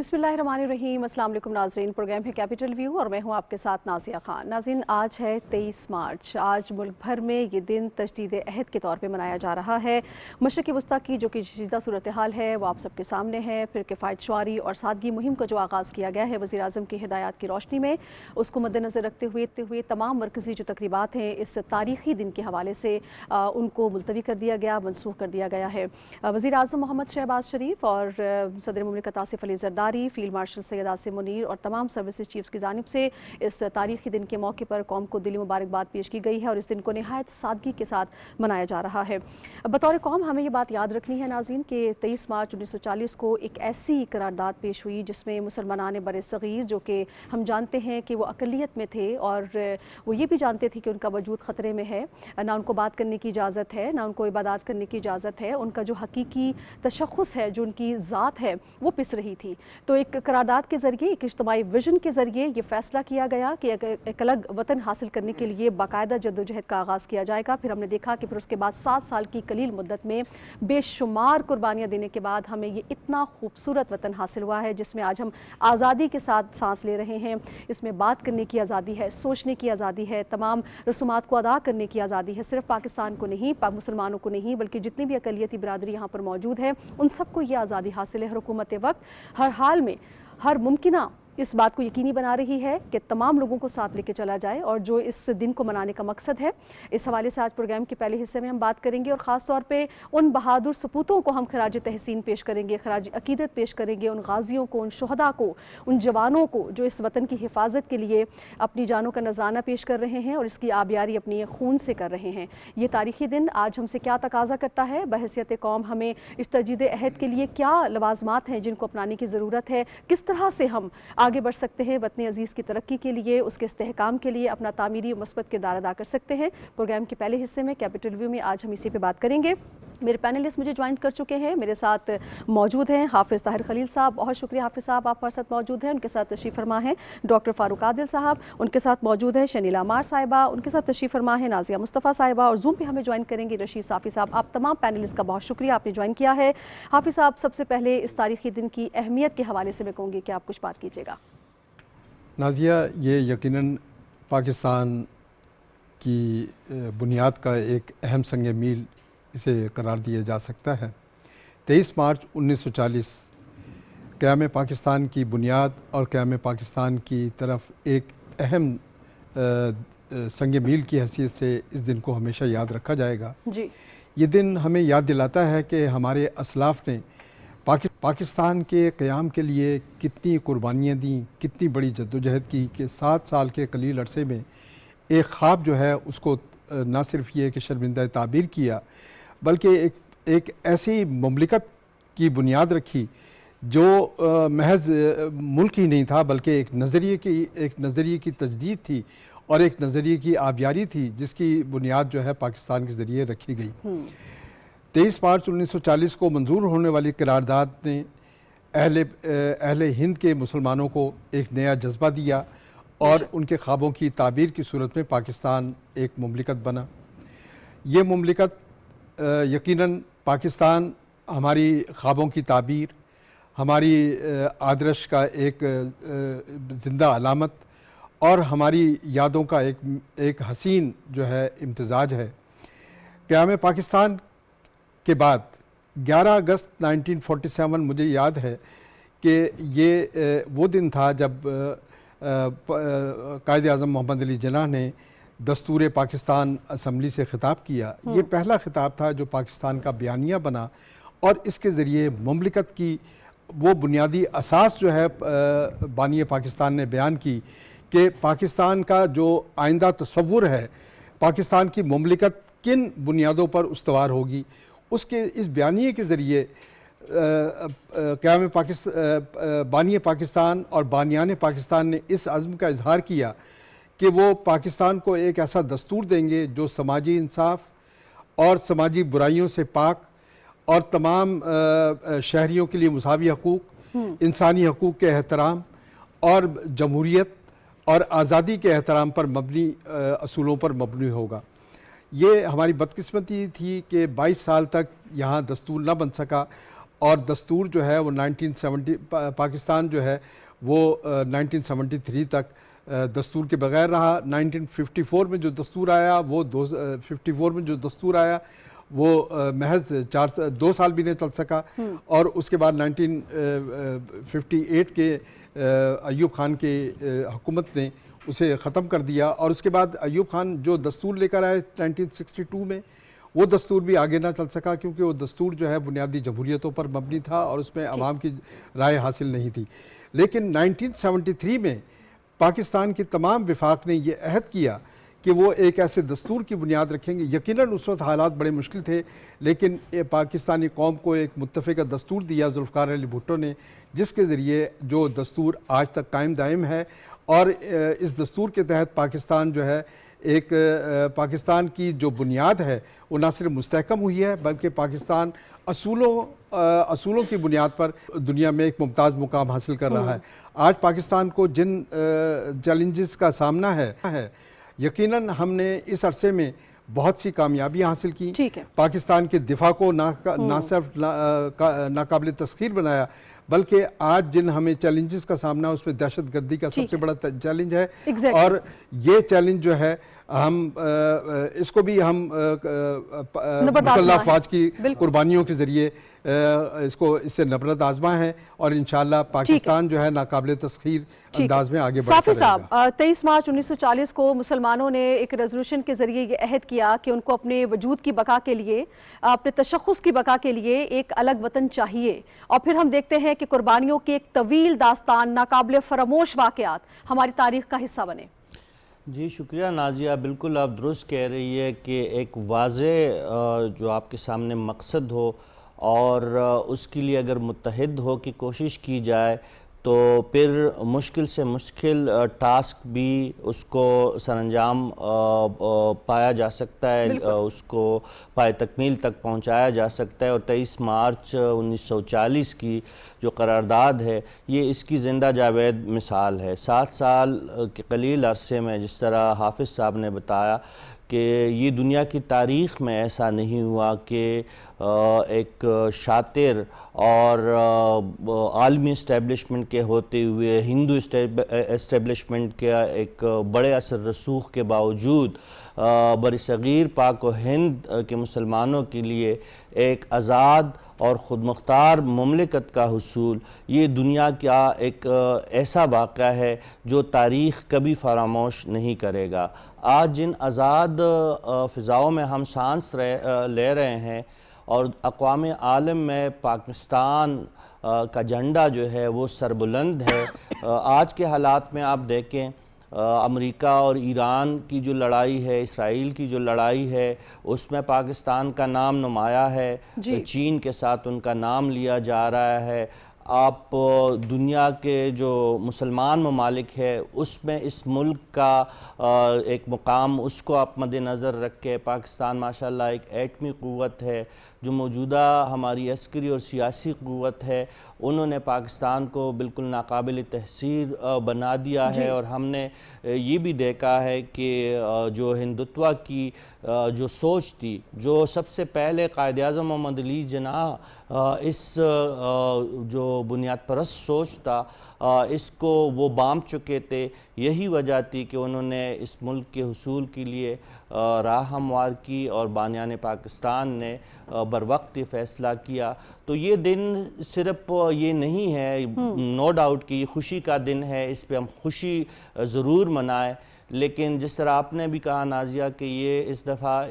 बिस्मिल्लाहिर्रहमानिर्रहीम। अस्सलाम वालेकुम नाज़रीन, प्रोग्राम है कैपिटल व्यू और मैं हूं आपके साथ नाज़िया खान। नाज़रीन, आज है 23 मार्च। आज मुल्क भर में ये दिन तजदीद अहद के तौर पे मनाया जा रहा है। मशरक़ी वस्ता की जो कि शीदा सूरत हाल है वो आप सबके सामने है। फिर किफ़ायत शुआरी और सादगी मुहिम का जो आगाज़ किया गया है वज़ीर आज़म की हिदायत की रोशनी में, उसको मद्देनज़र रखते हुए तमाम मरकज़ी जो तकरीबात हैं इस तारीख़ी दिन के हवाले से उनको मुलतवी कर दिया गया, मनसूख कर दिया गया है। वज़ीर आज़म मोहम्मद शहबाज शरीफ और सदर मुमलिकत आसिफ अली ज़रदारी, फील्ड मार्शल सैयद आसिम मुनीर और तमाम सर्विसेज चीफ्स की जानिब से इस तारीख़ी दिन के मौके पर कौम को दिली मुबारकबाद पेश की गई है और इस दिन को नहायत सादगी के साथ मनाया जा रहा है। बतौर कौम हमें ये बात याद रखनी है नाज़रीन कि 23 मार्च 1940 को एक ऐसी करारदाद पेश हुई जिसमें मुसलमानान बर सग़ीर, जो कि हम जानते हैं कि वो अक़लियत में थे और वो ये भी जानते थे कि उनका वजूद ख़तरे में है, ना उनको बात करने की इजाज़त है, ना उनको इबादत करने की इजाज़त है, उनका जो हकीकी तशख़्ख़ुस है, जो उनकी ज़ात है वो पिस रही थी। तो एक करारदाद के ज़रिए, एक इज्तिमाई विजन के ज़रिए ये फ़ैसला किया गया कि एक अलग वतन हासिल करने के लिए बाकायदा जद्दोजहद का आगाज़ किया जाएगा। फिर हमने देखा कि फिर उसके बाद 7 साल की कलील मुद्दत में बेशुमार कुर्बानियाँ देने के बाद हमें ये इतना खूबसूरत वतन हासिल हुआ है जिसमें आज हम आज़ादी के साथ सांस ले रहे हैं। इसमें बात करने की आज़ादी है, सोचने की आज़ादी है, तमाम रसूमात को अदा करने की आज़ादी है। सिर्फ पाकिस्तान को नहीं, मुसलमानों को नहीं, बल्कि जितनी भी अक़लियती बिरादरी यहाँ पर मौजूद है उन सबको ये आज़ादी हासिल है। हर हुकूमत वक्त हर हाल में हर मुमकिना इस बात को यकीनी बना रही है कि तमाम लोगों को साथ लेके चला जाए और जो इस दिन को मनाने का मकसद है, इस हवाले से आज प्रोग्राम के पहले हिस्से में हम बात करेंगे और ख़ास तौर पे उन बहादुर सपूतों को हम खराज तहसीन पेश करेंगे, खराज अकीदत पेश करेंगे, उन गाजियों को, उन शहदा को, उन जवानों को जो इस वतन की हिफाजत के लिए अपनी जानों का नजराना पेश कर रहे हैं और इसकी आबियारी अपनी खून से कर रहे हैं। ये तारीख़ी दिन आज हमसे क्या तकाजा करता है, बहैसियत कौम हमें इस तजदीद अहद के लिए क्या लवाजमात हैं जिनको अपनाने की ज़रूरत है, किस तरह से हम आगे बढ़ सकते हैं, वतन अजीज़ की तरक्की के लिए, उसके इस्तेहकाम के लिए अपना तामीरी मस्बत किरदार अदा कर सकते हैं। प्रोग्राम के पहले हिस्से में कैपिटल व्यू में आज हम इसी पे बात करेंगे। मेरे पैनलिस्ट मुझे ज्वाइन कर चुके हैं, मेरे साथ मौजूद हैं हाफिज़ ताहिर खलील साहब। बहुत शुक्रिया हाफिज़ साहब, आप हमारे साथ मौजूद हैं। उनके साथ तशरीफ़ फरमा है डॉक्टर फ़ारूक आदिल साहब, उनके साथ मौजूद है शनीला अमार साहिबा, उनके साथ तशरीफ़ फरमा है नाज़िया मुस्तफ़ा साहिबा और जूम पे हमें ज्वाइन करेंगे रशीद साफ़ी साहब। आप तमाम पैनलिस्ट का बहुत शुक्रिया, आपने ज्वाइन किया है। हाफिज़ साहब, सबसे पहले इस तारीख़ी दिन की अहमियत के हवाले से मैं कहूँगी कि आप कुछ बात कीजिएगा। नाज़िया, ये यकीनन पाकिस्तान की बुनियाद का एक अहम संग मील इसे करार दिया जा सकता है। 23 मार्च 1940 क़याम पाकिस्तान की बुनियाद और क़याम पाकिस्तान की तरफ एक अहम संग मील की हैसियत से इस दिन को हमेशा याद रखा जाएगा जी। ये दिन हमें याद दिलाता है कि हमारे असलाफ़ ने पाकिस्तान के क़याम के लिए कितनी कुर्बानियाँ दी, कितनी बड़ी जद्दोजहद की कि 7 साल के कलील अरसे में एक ख़्वाब जो है उसको ना सिर्फ ये कि शर्मिंदा ताबीर किया, बल्कि एक ऐसी मुमलिकत की बुनियाद रखी जो महज मुल्क ही नहीं था बल्कि एक नज़रिए की तजदीद थी और एक नज़रिए की आबियारी थी जिसकी बुनियाद जो है पाकिस्तान के ज़रिए रखी गई। 23 मार्च 1940 को मंजूर होने वाली करारदाद ने अहले हिंद के मुसलमानों को एक नया जज्बा दिया और उनके ख्वाबों की ताबीर की सूरत में पाकिस्तान एक मुमलिकत बना। ये मुमलिकत यकीनन पाकिस्तान हमारी ख्वाबों की ताबीर, हमारी आदर्श का एक ज़िंदा अलामत और हमारी यादों का एक हसीन जो है इम्तिजाज है। क़याम पाकिस्तान के बाद 11 अगस्त 1947 मुझे याद है कि ये वो दिन था जब कायद आज़म मोहम्मद अली जिन्नाह ने दस्तूर पाकिस्तान असम्बली से ख़िताब किया। ये पहला ख़िताब था जो पाकिस्तान का बयानिया बना और इसके ज़रिए मुमलिकत की वो बुनियादी असास जो है बानी पाकिस्तान ने बयान की कि पाकिस्तान का जो आइंदा तसव्वुर है, पाकिस्तान की मुमलिकत किन बुनियादों पर उस्तवार होगी, उसके इस बयानिए के ज़रिए क़याम बानी पाकिस्तान और बानियान पाकिस्तान ने इस अज़्म का इजहार किया कि वो पाकिस्तान को एक ऐसा दस्तूर देंगे जो समाजी इंसाफ और समाजी बुराइयों से पाक और तमाम शहरियों के लिए मुसावी हकूक़, इंसानी हकूक़ के एहतराम और जमहूरियत और आज़ादी के एहतराम पर मबनी असूलों पर मबनी होगा। ये हमारी बदकिस्मती थी कि 22 साल तक यहाँ दस्तूर न बन सका اور دستور جو ہے وہ 1970 پاکستان جو ہے وہ 1973 تک دستور کے بغیر رہا. 1954 میں جو دستور آیا وہ 54 میں جو دستور آیا وہ محض 2 سال بھی نہیں چل سکا, اور اس کے بعد 1958 کے ایوب خان کے حکومت نے اسے ختم کر دیا, اور اس کے بعد ایوب خان جو دستور لے کر آئے 1962 میں وہ دستور بھی آگے نہ چل سکا, کیونکہ وہ دستور جو ہے بنیادی جمہوریتوں پر مبنی تھا اور اس میں عوام کی رائے حاصل نہیں تھی. لیکن 1973 میں پاکستان کی تمام وفاق نے یہ عہد کیا کہ وہ ایک ایسے دستور کی بنیاد رکھیں گے. یقیناً اس وقت حالات بڑے مشکل تھے, لیکن پاکستانی قوم کو ایک متفقہ دستور دیا ذوالفقار علی بھٹو نے, جس کے ذریعے جو دستور آج تک قائم دائم ہے. اور اس دستور کے تحت پاکستان جو ہے ایک پاکستان کی جو بنیاد ہے وہ نہ صرف مستحکم ہوئی ہے, بلکہ پاکستان اصولوں کی بنیاد پر دنیا میں ایک ممتاز مقام حاصل کر رہا ہے. آج پاکستان کو جن چیلنجز کا سامنا ہے, یقیناً ہم نے اس عرصے میں بہت سی کامیابیاں حاصل کی. پاکستان کے دفاع کو نہ صرف ناقابل تسخیر بنایا, بلکہ آج جن ہمیں چیلنجز کا سامنا اس میں دہشت گردی کا سب سے بڑا چیلنج ہے, اور یہ چیلنج جو ہے ہم اس کو بھی ہم مسلح افواج کی قربانیوں کے ذریعے اس سے نبرد آزما ہے, اور انشاءاللہ پاکستان جو ہے ناقابل تسخیر انداز میں آگے بڑھتا رہے گا. صافی صاحب, 23 مارچ 1940 کو مسلمانوں نے ایک ریزولوشن کے ذریعے یہ عہد کیا کہ ان کو اپنے وجود کی بقا کے لیے, اپنے تشخص کی بقا کے لیے ایک الگ وطن چاہیے, اور پھر ہم دیکھتے ہیں کہ قربانیوں کی ایک طویل داستان, ناقابل فراموش واقعات ہماری تاریخ کا حصہ بنے. جی شکریہ نازیہ, بالکل آپ درست کہہ رہی ہے کہ ایک واضح جو آپ کے سامنے مقصد ہو اور اس کے لیے اگر متحد ہو کی کوشش کی جائے تو پھر مشکل سے مشکل ٹاسک بھی اس کو سر انجام پایا جا سکتا ہے, اس کو پائے تکمیل تک پہنچایا جا سکتا ہے. اور 23 مارچ 1940 کی جو قرارداد ہے یہ اس کی زندہ جاوید مثال ہے. 7 سال کے قلیل عرصے میں, جس طرح حافظ صاحب نے بتایا کہ یہ دنیا کی تاریخ میں ایسا نہیں ہوا کہ ایک شاطر اور عالمی اسٹیبلشمنٹ کے ہوتے ہوئے ہندو اسٹیبلشمنٹ کے ایک بڑے اثر رسوخ کے باوجود برصغیر پاک و ہند کے مسلمانوں کے لیے ایک آزاد اور خود مختار مملکت کا حصول یہ دنیا کا ایک ایسا واقعہ ہے جو تاریخ کبھی فراموش نہیں کرے گا. آج جن آزاد فضاؤں میں ہم سانس لے رہے ہیں اور اقوام عالم میں پاکستان کا جھنڈا جو ہے وہ سربلند ہے. آج کے حالات میں آپ دیکھیں امریکہ اور ایران کی جو لڑائی ہے, اسرائیل کی جو لڑائی ہے, اس میں پاکستان کا نام نمایاں ہے, چین کے ساتھ ان کا نام لیا جا رہا ہے. آپ دنیا کے جو مسلمان ممالک ہے اس میں اس ملک کا ایک مقام اس کو آپ مد نظر رکھ کے, پاکستان ماشاءاللہ ایک ایٹمی قوت ہے, جو موجودہ ہماری عسکری اور سیاسی قوت ہے انہوں نے پاکستان کو بالکل ناقابل تحسیر بنا دیا ہے. اور ہم نے یہ بھی دیکھا ہے کہ جو ہندوتوا کی جو سوچ تھی, جو سب سے پہلے قائد اعظم محمد علی جناح اس جو بنیاد پرست سوچ تھا اس کو وہ بانپ چکے تھے, یہی وجہ تھی کہ انہوں نے اس ملک کے حصول کے لیے راہ ہموار کی اور بانیان پاکستان نے بروقت یہ فیصلہ کیا. تو یہ دن صرف یہ نہیں ہے, نو ڈاؤٹ کہ یہ خوشی کا دن ہے, اس پہ ہم خوشی ضرور منائیں, لیکن جس طرح آپ نے بھی کہا نازیہ کہ یہ اس دفعہ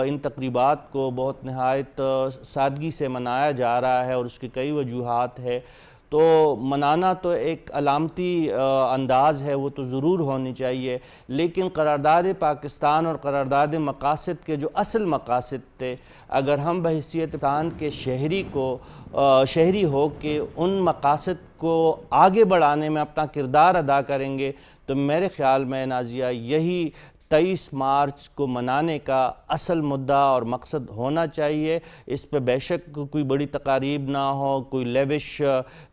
ان تقریبات کو بہت نہایت سادگی سے منایا جا رہا ہے اور اس کی کئی وجوہات ہے. تو منانا تو ایک علامتی انداز ہے, وہ تو ضرور ہونی چاہیے, لیکن قرارداد پاکستان اور قرارداد مقاصد کے جو اصل مقاصد تھے, اگر ہم بحیثیت پاکستان کے شہری ہو کے ان مقاصد کو آگے بڑھانے میں اپنا کردار ادا کریں گے تو میرے خیال میں نازیہ یہی 23 مارچ کو منانے کا اصل مدعا اور مقصد ہونا چاہیے. اس پہ بے شک کوئی بڑی تقاریب نہ ہو, کوئی لیوش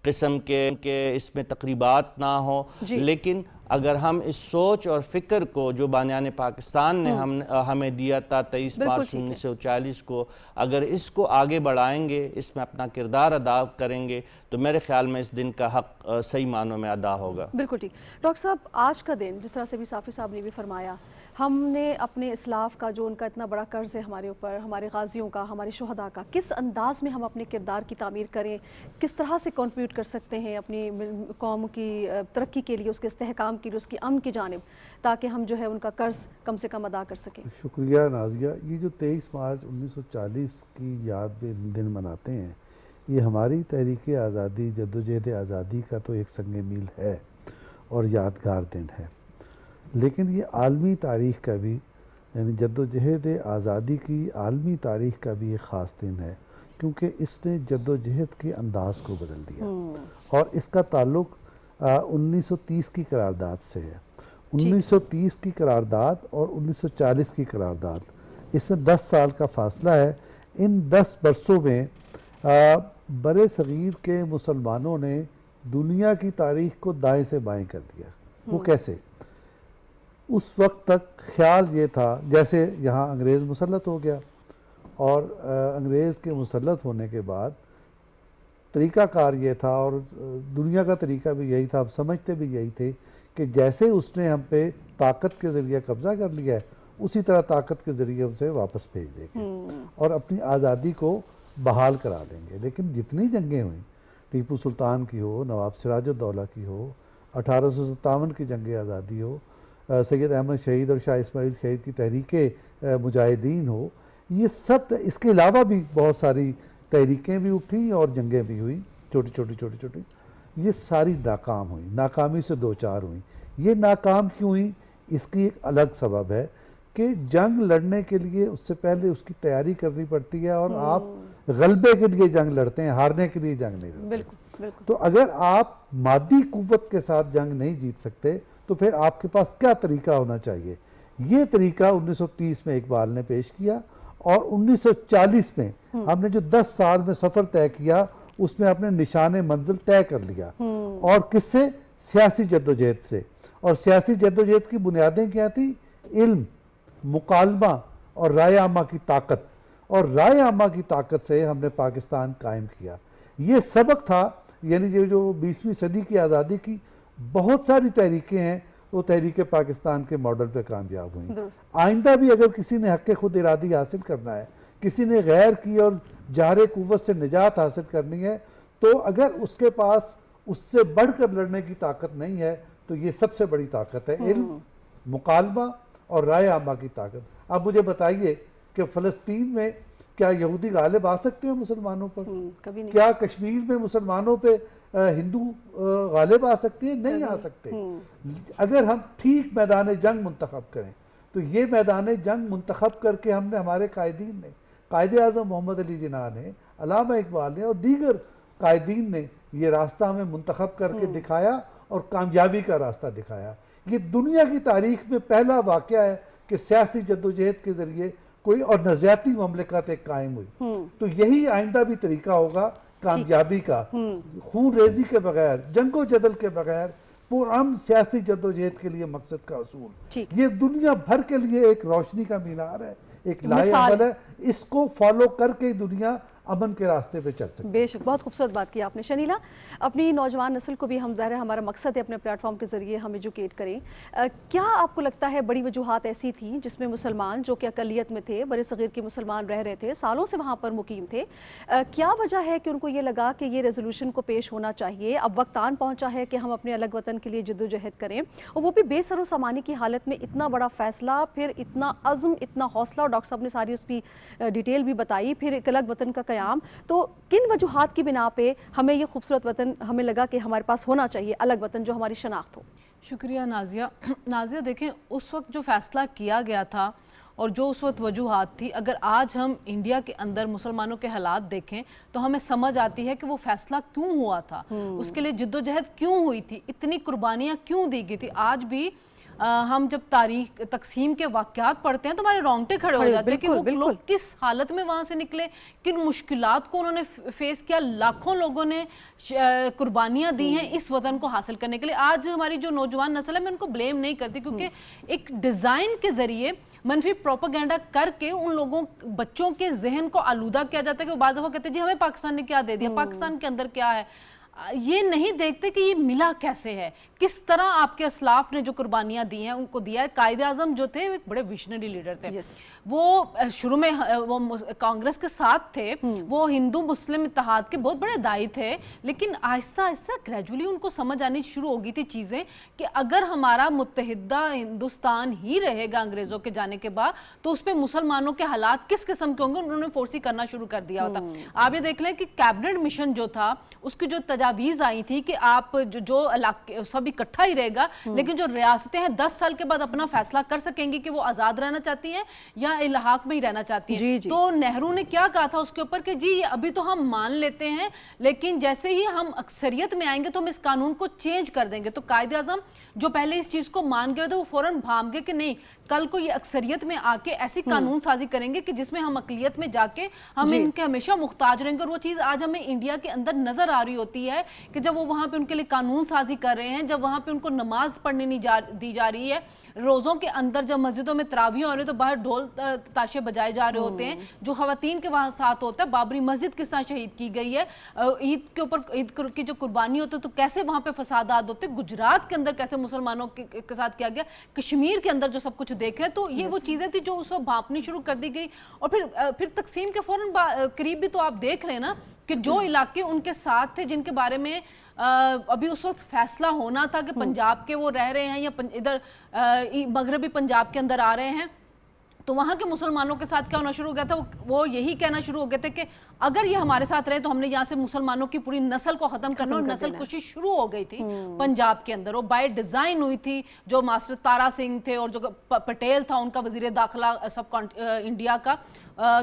قسم کے اس میں تقریبات نہ ہو, لیکن اگر ہم اس سوچ اور فکر کو جو بانیان پاکستان نے ہمیں دیا تھا 23 مارچ 1940 کو، اگر اس کو آگے بڑھائیں گے، اس میں اپنا کردار ادا کریں گے، تو میرے خیال میں اس دن کا حق صحیح معنوں میں ادا ہوگا۔ بالکل ٹھیک ڈاکٹر صاحب، آج کا دن جس طرح سے بھی صافی صاحب نے بھی فرمایا، ہم نے اپنے اسلاف کا جو ان کا اتنا بڑا قرض ہے ہمارے اوپر، ہمارے غازیوں کا، ہمارے شہداء کا، کس انداز میں ہم اپنے کردار کی تعمیر کریں، کس طرح سے کنٹریبیوٹ کر سکتے ہیں اپنی قوم کی ترقی کے لیے، اس کے استحکام کے لیے، اس کی امن کی جانب، تاکہ ہم جو ہے ان کا قرض کم سے کم ادا کر سکیں۔ شکریہ نازیہ۔ یہ جو 23 مارچ 1940 کی یاد میں دن مناتے ہیں، یہ ہماری تحریک آزادی، جدوجہد آزادی کا تو ایک سنگ میل ہے اور یادگار دن ہے، لیکن یہ عالمی تاریخ کا بھی، یعنی جدوجہد آزادی کی عالمی تاریخ کا بھی ایک خاص دن ہے، کیونکہ اس نے جدوجہد کے انداز کو بدل دیا اور اس کا تعلق 1930 کی قرارداد سے ہے۔ 1930 کی قرارداد اور 1940 کی قرارداد، اس میں 10 سال کا فاصلہ ہے۔ ان 10 برسوں میں بر صغیر کے مسلمانوں نے دنیا کی تاریخ کو دائیں سے بائیں کر دیا۔ وہ کیسے؟ اس وقت تک خیال یہ تھا، جیسے یہاں انگریز مسلط ہو گیا، اور انگریز کے مسلط ہونے کے بعد طریقہ کار یہ تھا، اور دنیا کا طریقہ بھی یہی تھا، ہم سمجھتے بھی یہی تھے کہ جیسے اس نے ہم پہ طاقت کے ذریعے قبضہ کر لیا ہے، اسی طرح طاقت کے ذریعے اسے واپس بھیج دیں گے اور اپنی آزادی کو بحال کرا دیں گے۔ لیکن جتنی جنگیں ہوئیں، ٹیپو سلطان کی ہو، نواب سراج الدولہ کی ہو، 1857 کی جنگ آزادی ہو، سید احمد شہید اور شاہ اسماعیل شہید کی تحریک مجاہدین ہو، یہ سب، اس کے علاوہ بھی بہت ساری تحریکیں بھی اٹھیں اور جنگیں بھی ہوئیں، چھوٹی چھوٹی، یہ ساری ناکام ہوئیں، ناکامی سے دوچار ہوئیں۔ یہ ناکام کیوں ہوئیں؟ اس کی ایک الگ سبب ہے کہ جنگ لڑنے کے لیے اس سے پہلے اس کی تیاری کرنی پڑتی ہے، اور آپ غلبے کے لیے جنگ لڑتے ہیں، ہارنے کے لیے جنگ نہیں لڑتے۔ بالکل۔ تو اگر آپ مادی قوت کے ساتھ جنگ نہیں جیت سکتے تو پھر آپ کے پاس کیا طریقہ ہونا چاہیے؟ یہ طریقہ 1930 میں اقبال نے پیش کیا، اور 1940 میں ہم نے جو 10 سال میں سفر طے کیا، اس میں اپنے نشان منزل طے کر لیا، اور کس سے؟ سیاسی جدوجہد سے۔ اور سیاسی جدوجہد کی بنیادیں کیا تھی؟ علم، مکالمہ اور رائے عامہ کی طاقت، اور رائے عامہ کی طاقت سے ہم نے پاکستان قائم کیا۔ یہ سبق تھا، یعنی جو 20ویں صدی کی آزادی کی بہت ساری تحریکیں ہیں، وہ تحریک پاکستان کے ماڈل پہ کامیاب ہوئیں۔ آئندہ بھی اگر کسی نے حق خود ارادی حاصل کرنا ہے، کسی نے غیر کی اور جہر قوت سے نجات حاصل کرنی ہے، تو اگر اس کے پاس اس سے بڑھ کر لڑنے کی طاقت نہیں ہے، تو یہ سب سے بڑی طاقت ہے علم، مکالمہ اور رائے عامہ کی طاقت۔ اب مجھے بتائیے کہ فلسطین میں کیا یہودی غالب آ سکتے ہیں مسلمانوں پر؟ کبھی نہیں۔ کیا کشمیر میں مسلمانوں پہ ہندو غالب آ سکتے ہیں؟ نہیں آ سکتے۔ اگر ہم ٹھیک میدان جنگ منتخب کریں، تو یہ میدان جنگ منتخب کر کے ہم نے، ہمارے قائدین نے، قائد اعظم محمد علی جناح نے، علامہ اقبال نے اور دیگر قائدین نے یہ راستہ ہمیں منتخب کر کے دکھایا اور کامیابی کا راستہ دکھایا۔ یہ دنیا کی تاریخ میں پہلا واقعہ ہے کہ سیاسی جدوجہد کے ذریعے کوئی اور نظریاتی مملکت ایک قائم ہوئی۔ تو یہی آئندہ بھی طریقہ ہوگا کامیابی کا، خون ریزی کے بغیر، جنگ و جدل کے بغیر، پرامن سیاسی جدوجہد کے لیے مقصد کا حصول۔ یہ دنیا بھر کے لیے ایک روشنی کا مینار ہے، ایک لائے عمل ہے۔ اس کو فالو کر کے دنیا امن کے راستے پہ چل سکتے۔ بے شک، بہت خوبصورت بات کی آپ نے شنیلا۔ اپنی نوجوان نسل کو بھی ہم، ظاہر ہے ہمارا مقصد ہے اپنے پلیٹ فارم کے ذریعے ہم ایجوکیٹ کریں۔ کیا آپ کو لگتا ہے بڑی وجوہات ایسی تھیں جس میں مسلمان جو کہ اقلیت میں تھے، بر صغیر کے مسلمان رہ رہے تھے، سالوں سے وہاں پر مقیم تھے، کیا وجہ ہے کہ ان کو یہ لگا کہ یہ ریزولوشن کو پیش ہونا چاہیے، اب وقت آن پہنچا ہے کہ ہم اپنے الگ وطن کے لیے جدوجہد کریں، اور وہ بھی بے سر و سامانی کی حالت میں اتنا بڑا فیصلہ، پھر اتنا عزم، اتنا حوصلہ، اور ڈاکٹر صاحب نے ساری اس کی ڈیٹیل بھی بتائی، پھر ایک الگ وطن کا قیام۔ تو کن وجوہات کی بنا پہ ہمیں یہ خوبصورت وطن، ہمیں لگا کہ ہمارے پاس ہونا چاہیے الگ وطن جو ہماری شناخت ہو؟ شکریہ نازیہ۔ نازیہ دیکھیں، اس وقت جو فیصلہ کیا گیا تھا اور جو اس وقت وجوہات تھی، اگر آج ہم انڈیا کے اندر مسلمانوں کے حالات دیکھیں تو ہمیں سمجھ آتی ہے کہ وہ فیصلہ کیوں ہوا تھا، اس کے لیے جدوجہد کیوں ہوئی تھی، اتنی قربانیاں کیوں دی گئی تھی۔ آج بھی हम जब तारीख तकसीम के वाक़यात पढ़ते हैं तो हमारे रोंगटे खड़े हो जाते हैं कि वो लोग किस हालत में वहाँ से निकले, किन मुश्किलात को उन्होंने फेस किया। लाखों लोगों ने कुर्बानियाँ दी हैं इस वतन को हासिल करने के लिए। आज हमारी जो नौजवान नस्ल है, मैं उनको ब्लेम नहीं करती, क्योंकि एक डिज़ाइन के ज़रिए मनफी प्रोपेगेंडा करके उन लोगों बच्चों के जहन को आलूदा किया जाता है कि वो बाज़ दफ़ा कहते हैं जी हमें पाकिस्तान ने क्या दे दिया, पाकिस्तान के अंदर क्या है। ये नहीं देखते कि ये मिला कैसे है, किस तरह आपके असलाफ ने जो कुर्बानियां दी हैं उनको दिया है। कायदे आज़म जो थे एक बड़े विजनरी लीडर थे। वो शुरू में वो कांग्रेस के साथ थे, वो हिंदू मुस्लिम इत्तेहाद के बहुत बड़े दाई थे, लेकिन आहिस्ता आहिस्ता ग्रेजुअली उनको समझ आनी शुरू हो गई थी चीज़ें कि अगर हमारा मुत्तहिदा हिंदुस्तान ही रहेगा अंग्रेज़ों के जाने के बाद तो उस पर मुसलमानों के हालात किस किस्म के होंगे, उन्होंने फोर्सी करना शुरू कर दिया होता। आप ये देख लें कि कैबिनेट मिशन जो था उसकी जो तजावीज़ आई थी कि आप जो इलाके सब इकट्ठा ही रहेगा, लेकिन जो रियासतें हैं 10 साल के बाद अपना फैसला कर सकेंगी कि वो आज़ाद रहना चाहती हैं या इलाहाक में ही रहना चाहती हैं। तो नेहरू ने क्या कहा था उसके ऊपर कि जी अभी तो हम मान लेते हैं, लेकिन जैसे ही हम अक्सरियत में आएंगे तो हम इस कानून को चेंज कर देंगे। तो कायदे आज़म जो पहले इस चीज़ को मान गए थे वो फौरन भाग गए कि नहीं, कल को ये अक्सरियत में आके ऐसी कानून साजी करेंगे कि जिसमें हम अकलियत में जाके हम इनके हमेशा मुख्ताज रहेंगे। और वो चीज़ आज हमें इंडिया के अंदर नजर आ रही होती है कि जब वो वहाँ पे उनके लिए कानून साजी कर रहे हैं, जब वहाँ पे उनको नमाज पढ़ने नहीं दी जा रही है, रोज़ों के अंदर जब मस्जिदों में तरावी हो रहे तो बाहर ढोल ताशे बजाए जा रहे होते हैं, जो खवातीन के वहाँ साथ होता है। बाबरी मस्जिद किस तरह शहीद की गई है, ईद के ऊपर ईद की जो कुर्बानी होती है तो कैसे वहाँ पे फसादात होते, गुजरात के अंदर कैसे मुसलमानों के साथ किया गया, कश्मीर के अंदर जो सब कुछ देख रहे हैं। तो ये वो चीज़ें थी जो उस वक्त भांपनी शुरू कर दी गई। और फिर तकसीम के फौरन करीब भी तो आप देख रहे हैं ना कि जो इलाके उनके साथ थे, जिनके बारे में अभी उस वक्त फैसला होना था कि पंजाब के वो रह रहे हैं या इधर मगरबी पंजाब के अंदर आ रहे हैं, तो वहाँ के मुसलमानों के साथ क्या होना शुरू हो गया था, वो यही कहना शुरू हो गए थे कि अगर ये हमारे साथ रहे तो हमने यहाँ से मुसलमानों की पूरी नस्ल को खत्म करना। और नस्ल कुशी शुरू हो गई थी पंजाब के अंदर, वो बाय डिजाइन हुई थी। जो मास्टर तारा सिंह थे और जो पटेल था उनका वजीर दाखिला सब इंडिया का,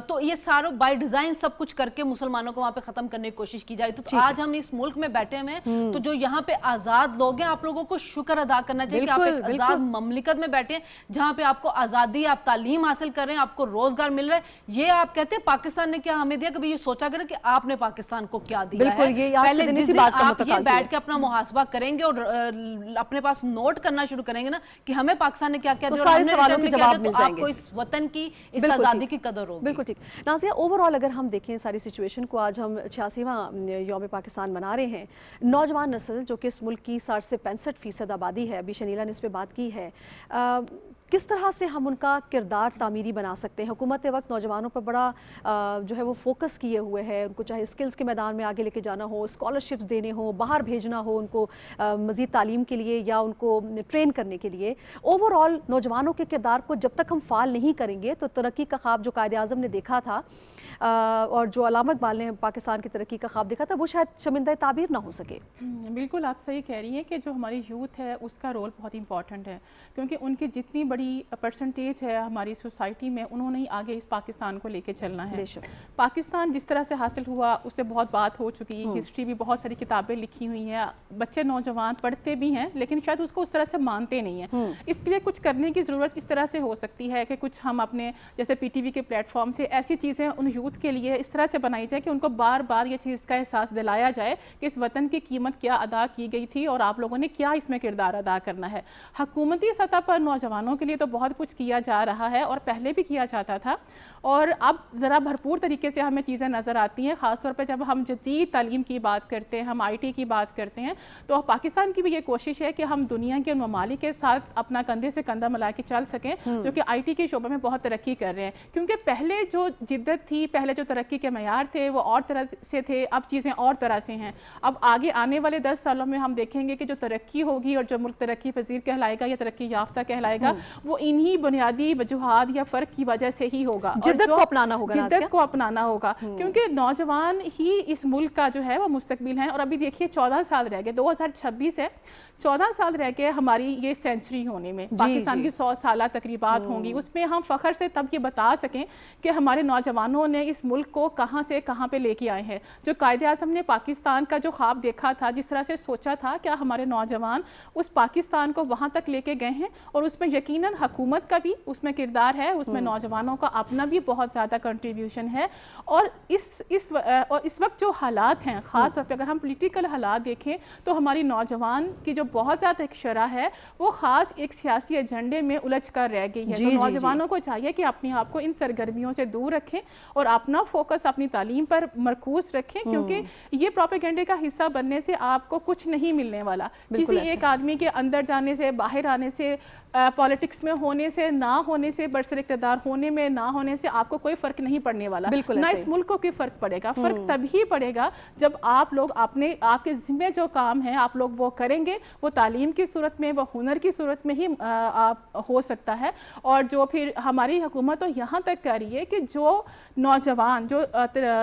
तो ये सारों बाय डिजाइन सब कुछ करके मुसलमानों को वहाँ पे खत्म करने की कोशिश की जाए। तो आज हम इस मुल्क में बैठे हुए हैं, तो जो यहाँ पे आजाद लोग हैं, आप लोगों को शुक्र अदा करना चाहिए कि आप एक आजाद ममलिकत में बैठे हैं जहाँ पे आपको आजादी, आप तालीम हासिल कर रहे हैं, आपको रोजगार मिल रहा है। ये आप कहते हैं पाकिस्तान ने क्या हमें दिया, कभी ये सोचा करें कि आपने पाकिस्तान को क्या दिया है। पहले जिस दिन आप ये बैठ के अपना मुहासबा करेंगे और अपने पास नोट करना शुरू करेंगे ना कि हमें पाकिस्तान ने क्या क्या दिया, तो आपको इस वतन की, इस आजादी की कदर होगी। बिल्कुल ठीक। नाज़िया, ओवरऑल अगर हम देखें सारी सिचुएशन को, आज हम 86वां यौम पाकिस्तान मना रहे हैं। नौजवान नस्ल जो कि इस मुल्क की 60 से 65% आबादी है, अभी शनीला ने इस पर बात की है, किस तरह से हम उनका किरदार तामीरी बना सकते हैं। हुकूमत वक्त नौजवानों पर बड़ा जो है वो फोकस किए हुए है, उनको चाहे स्किल्स के मैदान में आगे लेके जाना हो, स्कॉलरशिप्स देने हो, बाहर भेजना हो उनको मज़ीद तालीम के लिए या उनको ट्रेन करने के लिए। ओवरऑल नौजवानों के किरदार को जब तक हम फ़ाल नहीं करेंगे तो तरक्की का ख्वाब जो कायदे आज़म ने देखा था और जो अल्लामा इकबाल ने पाकिस्तान की तरक्की का ख्वाब देखा था, वो शायद शर्मिंदा ताबीर ना हो सके। बिल्कुल आप सही कह रही हैं कि जो हमारी यूथ है उसका रोल बहुत इंपॉर्टेंट है, क्योंकि उनकी जितनी बड़ी परसेंटेज है हमारी सोसाइटी में, उन्होंने ही आगे इस पाकिस्तान को लेके चलना है। पाकिस्तान जिस तरह से हासिल हुआ उससे बहुत बात हो चुकी है, हिस्ट्री भी बहुत सारी किताबें लिखी हुई हैं, बच्चे नौजवान पढ़ते भी हैं लेकिन शायद उसको उस तरह से मानते नहीं हैं। इसके लिए कुछ करने की ज़रूरत इस तरह से हो सकती है कि कुछ हम अपने जैसे PTV के प्लेटफॉर्म से ऐसी चीज़ें उन यूथ के लिए इस तरह से बनाई जाए कि उनको बार बार ये चीज़ का एहसास दिलाया जाए कि इस वतन की कीमत क्या अदा की गई थी और आप लोगों ने क्या इसमें किरदार अदा करना है। हुकूमती सतह पर नौजवानों के लिए तो बहुत कुछ किया जा रहा है और पहले भी किया जाता था, और अब ज़रा भरपूर तरीके से हमें चीज़ें नज़र आती हैं। ख़ासतौर पर जब हम जदीद तालीम की बात करते हैं, हम IT की बात करते हैं, तो पाकिस्तान की भी ये कोशिश है कि हम दुनिया के ममालिक के साथ अपना कंधे से कंधा मिला के चल सकें जो कि IT के शोबे में बहुत तरक्की कर रहे हैं। क्योंकि पहले जो जिद्दत थी, पहले जो तरक्की के मयार थे वो और तरह से थे, अब चीज़ें और तरह से हैं। अब आगे आने वाले 10 सालों में हम देखेंगे कि जो तरक्की होगी और जो मुल्क तरक्की पजीर कहलाएगा या तरक्की याफ्ता कहलाएगा, वो इन्हीं बुनियादी वजूहात या फ़र्क की वजह से ही होगा। जिद्दत को अपनाना होगा, जिद्दत को अपनाना होगा, क्योंकि नौजवान ही इस मुल्क का जो है वो मुस्तकबिल हैं। और अभी देखिए 14 साल रह गए, 2026 है, 14 साल रह गए हमारी ये सेंचुरी होने में, पाकिस्तान की 100 साल तकरीबात होंगी, उसमें हम फ़ख्र से तब ये बता सकें कि हमारे नौजवानों ने इस मुल्क को कहाँ से कहाँ पे लेके आए हैं। जो कायदे आज़म ने पाकिस्तान का जो ख्वाब देखा था, जिस तरह से सोचा था, क्या हमारे नौजवान उस पाकिस्तान को वहाँ तक लेके गए हैं? और उसमें यकीनन हुकूमत का भी उसमें किरदार है, उसमें नौजवानों का अपना भी बहुत ज़्यादा कंट्रीब्यूशन है। और इस वक्त जो हालात हैं, ख़ास तौर पर अगर हम पोलिटिकल हालात देखें तो हमारी नौजवान की जो बहुत ज़्यादा एक शरह है वो ख़ास एक सियासी एजेंडे में उलझ कर रह गई है। तो नौजवानों को चाहिए कि अपने आप को इन सरगर्मियों से दूर रखें और अपना फोकस अपनी तालीम पर मरकूज रखें, क्योंकि ये प्रोपेगेंडे का हिस्सा बनने से आपको कुछ नहीं मिलने वाला। किसी एक आदमी के अंदर जाने से, बाहर आने से, पॉलिटिक्स में होने से, ना होने से, बरसर इक़्तिदार होने में ना होने से आपको कोई फ़र्क नहीं पड़ने वाला। ना इस मुल्क को कोई फ़र्क पड़ेगा। फ़र्क तभी पड़ेगा जब आप लोग आपके ज़िम्मे जो काम है आप लोग वो करेंगे। वो तालीम की सूरत में, वो हुनर की सूरत में ही हो सकता है। और जो फिर हमारी हुकूमत तो यहाँ तक कर रही है कि जो नौजवान जो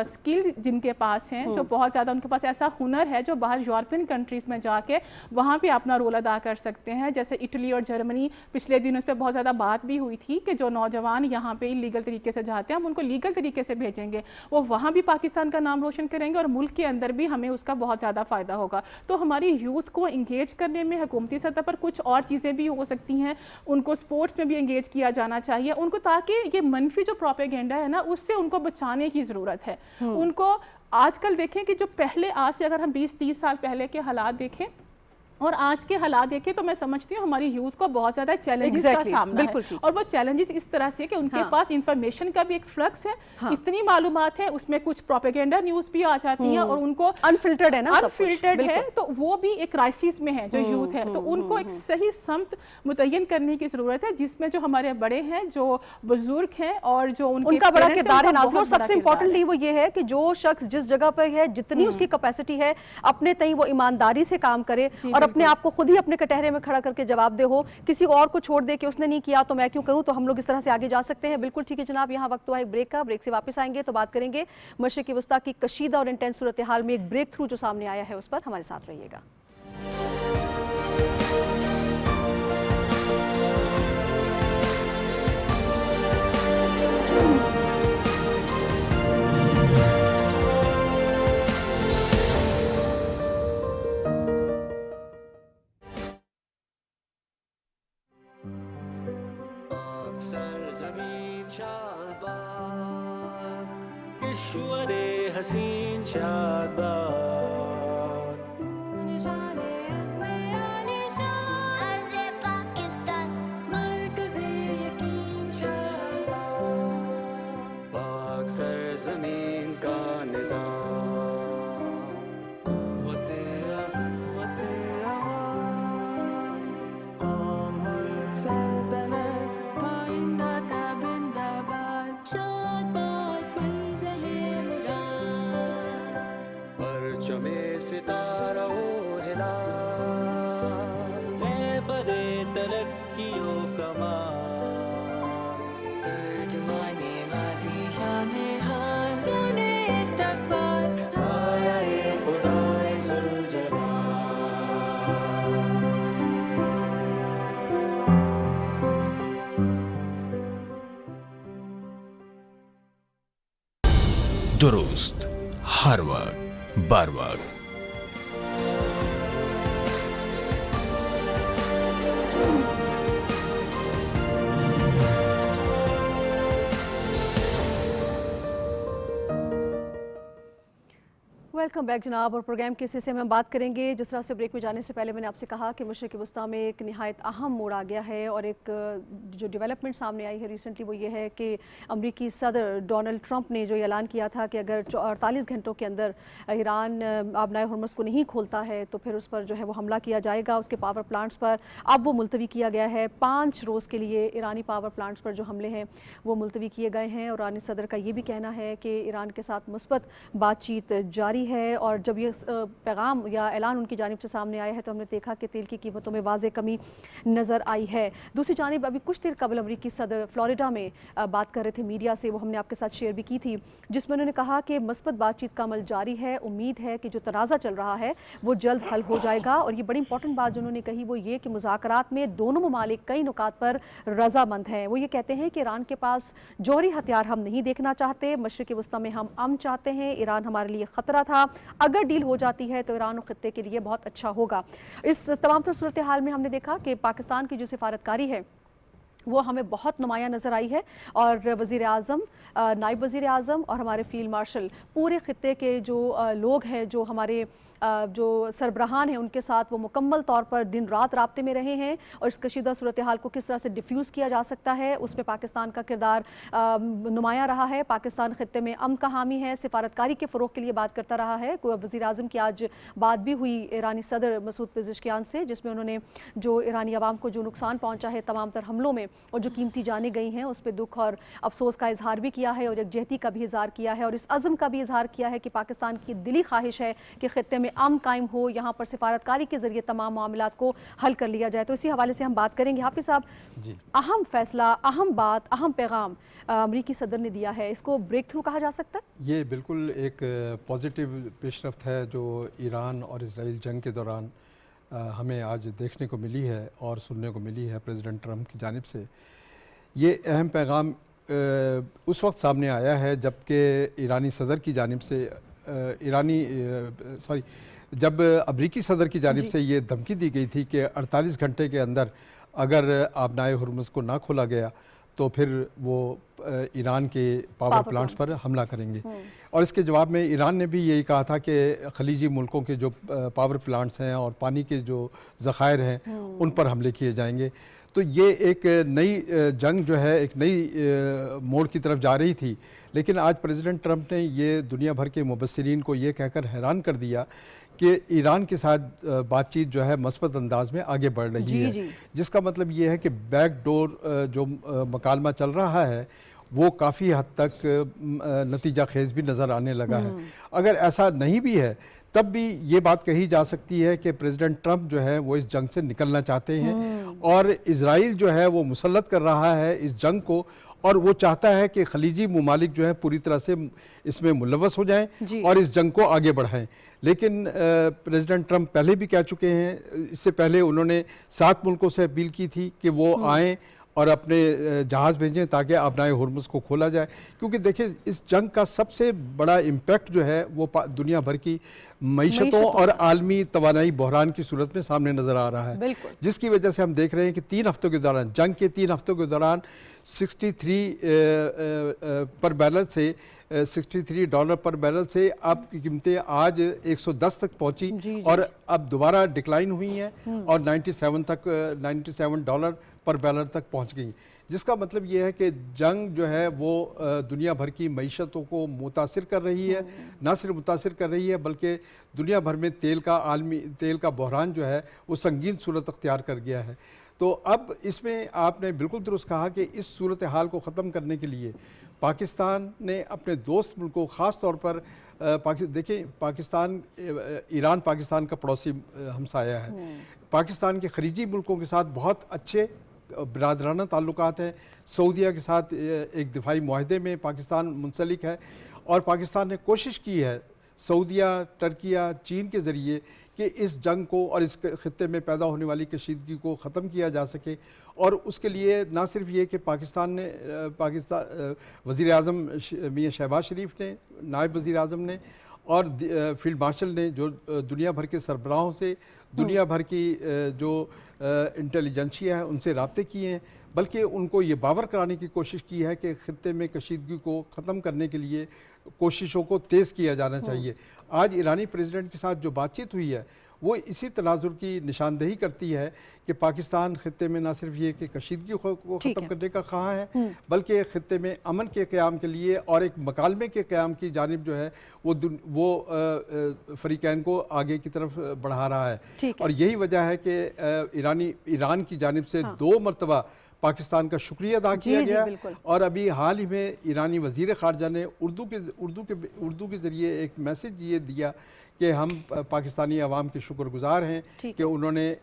स्किल जिनके पास हैं, जो बहुत ज़्यादा उनके पास ऐसा हुनर है, जो बाहर यूरोपियन कंट्रीज़ में जाके वहाँ भी अपना रोल अदा कर सकते हैं। जैसे इटली और जर्मनी, पिछले दिन उस पर बहुत ज़्यादा बात भी हुई थी कि जो नौजवान यहाँ पे लीगल तरीके से जाते हैं हम उनको लीगल तरीके से भेजेंगे, वो वहाँ भी पाकिस्तान का नाम रोशन करेंगे और मुल्क के अंदर भी हमें उसका बहुत ज़्यादा फ़ायदा होगा। तो हमारी यूथ को इंगेज करने में हुकूमती सतह पर कुछ और चीज़ें भी हो सकती हैं। उनको स्पोर्ट्स में भी इंगेज किया जाना चाहिए उनको, ताकि ये मनफी जो प्रोपेगेंडा है ना उससे उनको बचाने की ज़रूरत है। उनको आजकल देखें कि जो पहले आज से अगर हम 20-30 साल पहले के हालात देखें और आज के हालात देखें तो मैं समझती हूँ हमारी यूथ को बहुत ज़्यादा चैलेंजेस का सामना है। और वो चैलेंजेस इस तरह से कि उनके पास इंफॉर्मेशन का भी एक फ्लक्स है, इतनी मालूमात है, उसमें कुछ प्रोपेगेंडा न्यूज़ भी आ जाती हैं और उनको अनफिल्टर्ड है ना, अनफिल्टर्ड है, तो वो भी एक क्राइसिस में है जो यूथ है। तो उनको एक सही समत मुतय्यन करने की ज़रूरत है, जिसमें जो हमारे बड़े हैं, जो बुजुर्ग हैं और जो उनका बड़ा किरदार है नाज़िया। और सबसे इम्पोर्टेंटली वो ये है कि जो शख्स जिस जगह पर है, जितनी उसकी कैपेसिटी है, अपने तई वो ईमानदारी से काम करे और अपने आप को खुद ही अपने कटहरे में खड़ा करके जवाब दे हो। किसी और को छोड़ दे कि उसने नहीं किया तो मैं क्यों करूं, तो हम लोग इस तरह से आगे जा सकते हैं। बिल्कुल ठीक है जनाब, यहाँ वक्त हुआ एक ब्रेक का। ब्रेक से वापस आएंगे तो बात करेंगे मशरिक़ वस्ता की कशीदा और इंटेंस सूरत हाल में एक ब्रेक थ्रू जो सामने आया है उस पर। हमारे साथ रहिएगा। हसीन शादाब निशाने अज़्मे आलिशान अर्ज़े पाकिस्तान मरकज़े यकीन शादाब पाक सरज़मीन का निज़ाम क़ुव्वते अमान क़ौमुल सल्तनत पाइंदा ताबिंदाबाद चमे सितारा हो हिला बड़े तरक्कियों कमाल तर्जुमाने माज़ी शाने हाल जाने इस्तक़बाल साये खुदाए ज़ुल्ज़ुला दुरुस्त हर वक्त बार बार। वेलकम बैक जनाब। और प्रोग्राम के हिस्से में हम बात करेंगे, जिस तरह से ब्रेक में जाने से पहले मैंने आपसे कहा कि मशरिक़ वस्ता में एक निहायत अहम मोड़ आ गया है और एक जो डेवलपमेंट सामने आई है रिसेंटली वो ये है कि अमरीकी सदर डोनाल्ड ट्रंप ने जो ऐलान किया था कि अगर 48 घंटों के अंदर ईरान आबनाए हुर्मुज़ को नहीं खोलता है तो फिर उस पर जो है वो हमला किया जाएगा, उसके पावर प्लांट्स पर। अब वो मुलतवी किया गया है। 5 रोज़ के लिए ईरानी पावर प्लांट्स पर जो हमले हैं वो मुलतवी किए गए हैं। और ईरानी सदर का ये भी कहना है कि ईरान के साथ मुस्बत बातचीत जारी आई है और जब ये पैगाम या ऐलान उनकी जानिब से सामने आया है तो हमने देखा कि तेल की कीमतों में वाज़े कमी नज़र आई है। दूसरी जानिब अभी कुछ देर कबल अमरीकी सदर फ्लोरिडा में बात कर रहे थे मीडिया से, वो हमने आपके साथ शेयर भी की थी, जिसमें उन्होंने कहा कि मस्बत बातचीत का अमल जारी है, उम्मीद है कि जो तनाज़ा चल रहा है वो जल्द हल हो जाएगा। और ये बड़ी इंपॉर्टेंट बात जो उन्होंने कही वो ये कि मुज़ाकरात में दोनों ममालिक कई नुकात पर रजामंद हैं। वो ये कहते हैं कि ईरान के पास जौहरी हथियार हम नहीं देखना चाहते, मशरिक़ वस्ता में हम अमन चाहते हैं, ईरान हमारे लिए ख़तरा था, अगर डील हो जाती है तो ईरान और ख़ित्ते के लिए बहुत अच्छा होगा। इस तमाम तर सूरत हाल में हमने देखा कि पाकिस्तान की जो सिफारतकारी है वो हमें बहुत नुमाया नज़र आई है और वज़ीर आज़म, नायब वज़ीर आज़म और हमारे फ़ील्ड मार्शल पूरे ख़ित्ते के जो लोग हैं, जो हमारे जो सरबराहान हैं, उनके साथ वो मुकम्मल तौर पर दिन रात राब्ते में रहे हैं और इस कशीदा सूरत हाल को किस तरह से डिफ्यूज़ किया जा सकता है उसमें पाकिस्तान का किरदार नुमाया रहा है। पाकिस्तान ख़ित्ते में अमन का हामी है, सिफारतकारी के फ़रोग़ के लिए बात करता रहा है। वज़ीर आज़म की आज बात भी हुई ईरानी सदर मसूद पेज़ेश्कियान से, जिसमें उन्होंने जो ईरानी आवाम को जो नुकसान पहुँचा है तमाम तर हमलों में और जो कीमती जानें गई हैं उस पर दुख और अफसोस का इजहार भी किया है और यकजहती का भी इजहार किया है और इस अज़म का भी इजहार किया है कि पाकिस्तान की दिली ख्वाहिश है कि ख़ित्ते में अमन कायम हो, यहाँ पर सिफारतकारी के ज़रिए तमाम मामलात को हल कर लिया जाए। तो इसी हवाले से हम बात करेंगे। हाफिज़ साहब, अहम फैसला, अहम बात, अहम पैगाम अमरीकी सदर ने दिया है, इसको ब्रेक थ्रू कहा जा सकता है? ये बिल्कुल एक पॉजिटिव पेशरफ्त है जो ईरान और इजराइल जंग के दौरान हमें आज देखने को मिली है और सुनने को मिली है प्रेसिडेंट ट्रंप की जानिब से। ये अहम पैगाम उस वक्त सामने आया है जबकि ईरानी सदर की जानिब से जब अमरीकी सदर की जानिब से ये धमकी दी गई थी कि 48 घंटे के अंदर अगर आबनाए हुर्मुज़ को ना खोला गया तो फिर वो ईरान के पावर प्लांट्स पर हमला करेंगे। और इसके जवाब में ईरान ने भी यही कहा था कि खलीजी मुल्कों के जो पावर प्लांट्स हैं और पानी के जो ज़खायर हैं उन पर हमले किए जाएंगे। तो ये एक नई जंग जो है एक नई मोड़ की तरफ जा रही थी, लेकिन आज प्रेसिडेंट ट्रंप ने ये दुनिया भर के मुबस्सिरीन को ये कहकर हैरान कर दिया कि ईरान के साथ बातचीत जो है मस्बत अंदाज में आगे बढ़ रही है, जिसका मतलब ये है कि बैकडोर जो मकालमा चल रहा है वो काफ़ी हद तक नतीजा खेज भी नज़र आने लगा है। अगर ऐसा नहीं भी है तब भी ये बात कही जा सकती है कि प्रेसिडेंट ट्रंप जो है वो इस जंग से निकलना चाहते हैं और इजराइल जो है वो मुसल्लत कर रहा है इस जंग को और वो चाहता है कि खलीजी ममालिक जो है पूरी तरह से इसमें मुलव्वस हो जाएं और इस जंग को आगे बढ़ाएं। लेकिन प्रेसिडेंट ट्रंप पहले भी कह चुके हैं, इससे पहले उन्होंने 7 मुल्कों से अपील की थी कि वो आएँ और अपने जहाज़ भेजें ताकि आबनाए हुर्मुज़ को खोला जाए, क्योंकि देखिए इस जंग का सबसे बड़ा इम्पैक्ट जो है वो दुनिया भर की मईशतों और आलमी तवानाई बहरान की सूरत में सामने नज़र आ रहा है, जिसकी वजह से हम देख रहे हैं कि 3 हफ्तों के दौरान जंग के 3 हफ्तों के दौरान 63 पर बैरल से $63 पर बैरल से अब की कीमतें आज 110 तक पहुंची और अब दोबारा डिक्लाइन हुई हैं और 97 डॉलर पर बैरल तक पहुंच गई, जिसका मतलब ये है कि जंग जो है वो दुनिया भर की मईशतों को मुतासिर कर रही है। ना सिर्फ मुतासिर कर रही है बल्कि दुनिया भर में तेल का बहरान जो है वो संगीन सूरत अख्तियार कर गया है। तो अब इसमें आपने बिल्कुल दुरुस्त कहा कि इस सूरत हाल को ख़त्म करने के लिए पाकिस्तान ने अपने दोस्त मुल्कों ख़ास तौर पर देखिए पाकिस्तान ईरान पाकिस्तान का पड़ोसी हमसाया है, पाकिस्तान के खलीजी मुल्कों के साथ बहुत अच्छे बिरादराना ताल्लुकात हैं। सऊदीया के साथ एक दिफाई मुआहदे में पाकिस्तान मुंसलिक है और पाकिस्तान ने कोशिश की है सऊदीया, टर्किया, चीन के ज़रिए कि इस जंग को और इस खित्ते में पैदा होने वाली कशीदगी को ख़त्म किया जा सके। और उसके लिए ना सिर्फ ये कि पाकिस्तान वज़ीर आज़म मियां शहबाज शरीफ ने, नायब वज़ीर आज़म ने और फील्ड मार्शल ने जो दुनिया भर के सरबराहों से, दुनिया भर की जो इंटेलिजेंसिया है उनसे राब्ते किए हैं, बल्कि उनको ये बावर कराने की कोशिश की है कि खित्ते में कशीदगी को ख़त्म करने के लिए कोशिशों को तेज़ किया जाना चाहिए। आज ईरानी प्रेसिडेंट के साथ जो बातचीत हुई है वो इसी तनाजुर की निशानदेही करती है कि पाकिस्तान खित्ते में न सिर्फ ये कि कशीदगी को ख़त्म करने का ख्वाह है बल्कि खित्ते में अमन के क़याम के लिए और एक मकालमे के क़याम की जानिब जो है वो फ़रीक़ैन को आगे की तरफ बढ़ा रहा है। और यही वजह है कि ईरान की जानिब से 2 मरतबा پاکستان کا شکریہ ادا کیا جی گیا بالکل۔ اور ابھی حال ہی میں ایرانی وزیر خارجہ نے اردو کے ذریعے ایک میسج یہ دیا کہ ہم پاکستانی عوام کے شکر گزار ہیں کہ انہوں نے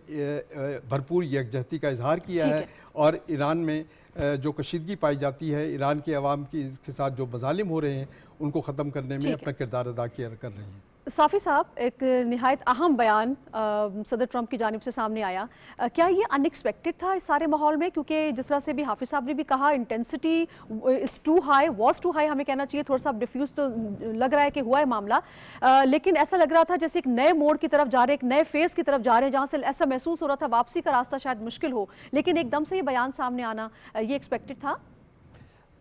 بھرپور یکجہتی کا اظہار کیا ہے اور ایران میں جو کشیدگی پائی جاتی ہے، ایران کے عوام کے ساتھ جو مظالم ہو رہے ہیں ان کو ختم کرنے میں اپنا کردار ادا کر رہے ہیں۔ صافی صاحب، ایک نہایت اہم بیان صدر ٹرمپ کی جانب سے سامنے آیا، کیا یہ ان ایکسپیکٹڈ تھا اس سارے ماحول میں؟ کیونکہ جس طرح سے بھی حافظ صاحب نے بھی کہا، intensity is too high, was too high ہمیں کہنا چاہیے، تھوڑا سا ڈیفیوز تو لگ رہا ہے کہ ہوا ہے معاملہ، لیکن ایسا لگ رہا تھا جیسے ایک نئے موڑ کی طرف جا رہے، ایک نئے فیز کی طرف جا رہے ہیں، جہاں سے ایسا محسوس ہو رہا تھا واپسی کا راستہ شاید مشکل ہو، لیکن ایک دم سے یہ بیان سامنے آنا یہ ایکسپیکٹڈ تھا؟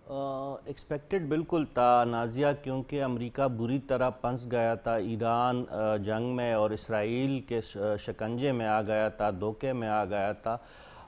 ایکسپیکٹڈ بالکل تھا نازیہ، کیونکہ امریکہ بری طرح پھنس گیا تھا ایران جنگ میں اور اسرائیل کے شکنجے میں آ گیا تھا، دھوکے میں آ گیا تھا۔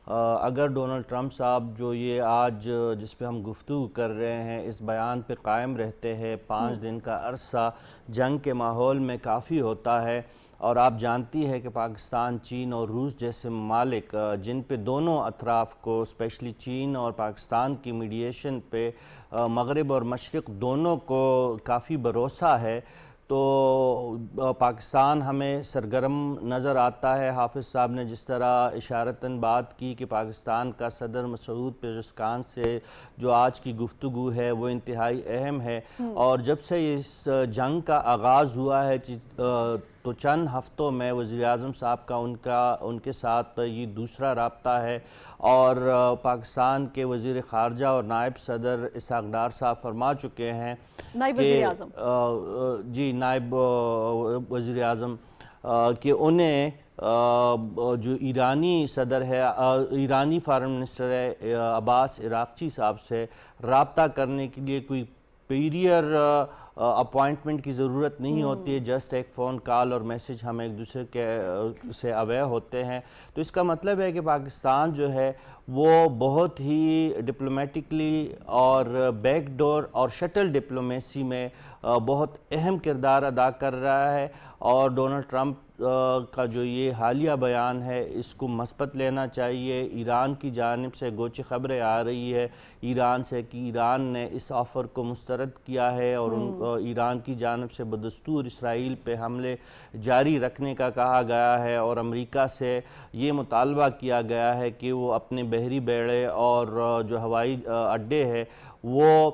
اگر ڈونلڈ ٹرمپ صاحب جو یہ آج جس پہ ہم گفتگو کر رہے ہیں اس بیان پہ قائم رہتے ہیں، 5 دن کا عرصہ جنگ کے ماحول میں کافی ہوتا ہے، اور آپ جانتی ہے کہ پاکستان، چین اور روس جیسے ممالک جن پہ دونوں اطراف کو، اسپیشلی چین اور پاکستان کی میڈیشن پہ مغرب اور مشرق دونوں کو کافی بھروسہ ہے، تو پاکستان ہمیں سرگرم نظر آتا ہے۔ حافظ صاحب نے جس طرح اشارتاً بات کی کہ پاکستان کا صدر مسعود پزشکان سے جو آج کی گفتگو ہے وہ انتہائی اہم ہے، اور جب سے اس جنگ کا آغاز ہوا ہے تو چند ہفتوں میں وزیراعظم صاحب کا ان کے ساتھ یہ دوسرا رابطہ ہے، اور پاکستان کے وزیر خارجہ اور نائب صدر اسحاق ڈار صاحب فرما چکے ہیں، نائب وزیر اعظم، جی نائب وزیر اعظم، کہ انہیں جو ایرانی صدر ہے، ایرانی فارن منسٹر ہے عباس عراقچی صاحب سے رابطہ کرنے کے لیے کوئی پیریئر اپوائنٹمنٹ کی ضرورت نہیں ہوتی ہے، جسٹ ایک فون کال اور میسج ہم ایک دوسرے کے سے اویئر ہوتے ہیں۔ تو اس کا مطلب ہے کہ پاکستان جو ہے وہ بہت ہی ڈپلومیٹکلی اور بیک ڈور اور شٹل ڈپلومیسی میں بہت اہم کردار ادا کر رہا ہے، اور ڈونلڈ ٹرمپ کا جو یہ حالیہ بیان ہے اس کو مثبت لینا چاہیے۔ ایران کی جانب سے گوچے خبریں آ رہی ہے ایران سے کہ ایران نے اس آفر کو مسترد کیا ہے، اور ایران کی جانب سے بدستور اسرائیل پہ حملے جاری رکھنے کا کہا گیا ہے، اور امریکہ سے یہ مطالبہ کیا گیا ہے کہ وہ اپنے بحری بیڑے اور جو ہوائی اڈے ہے وہ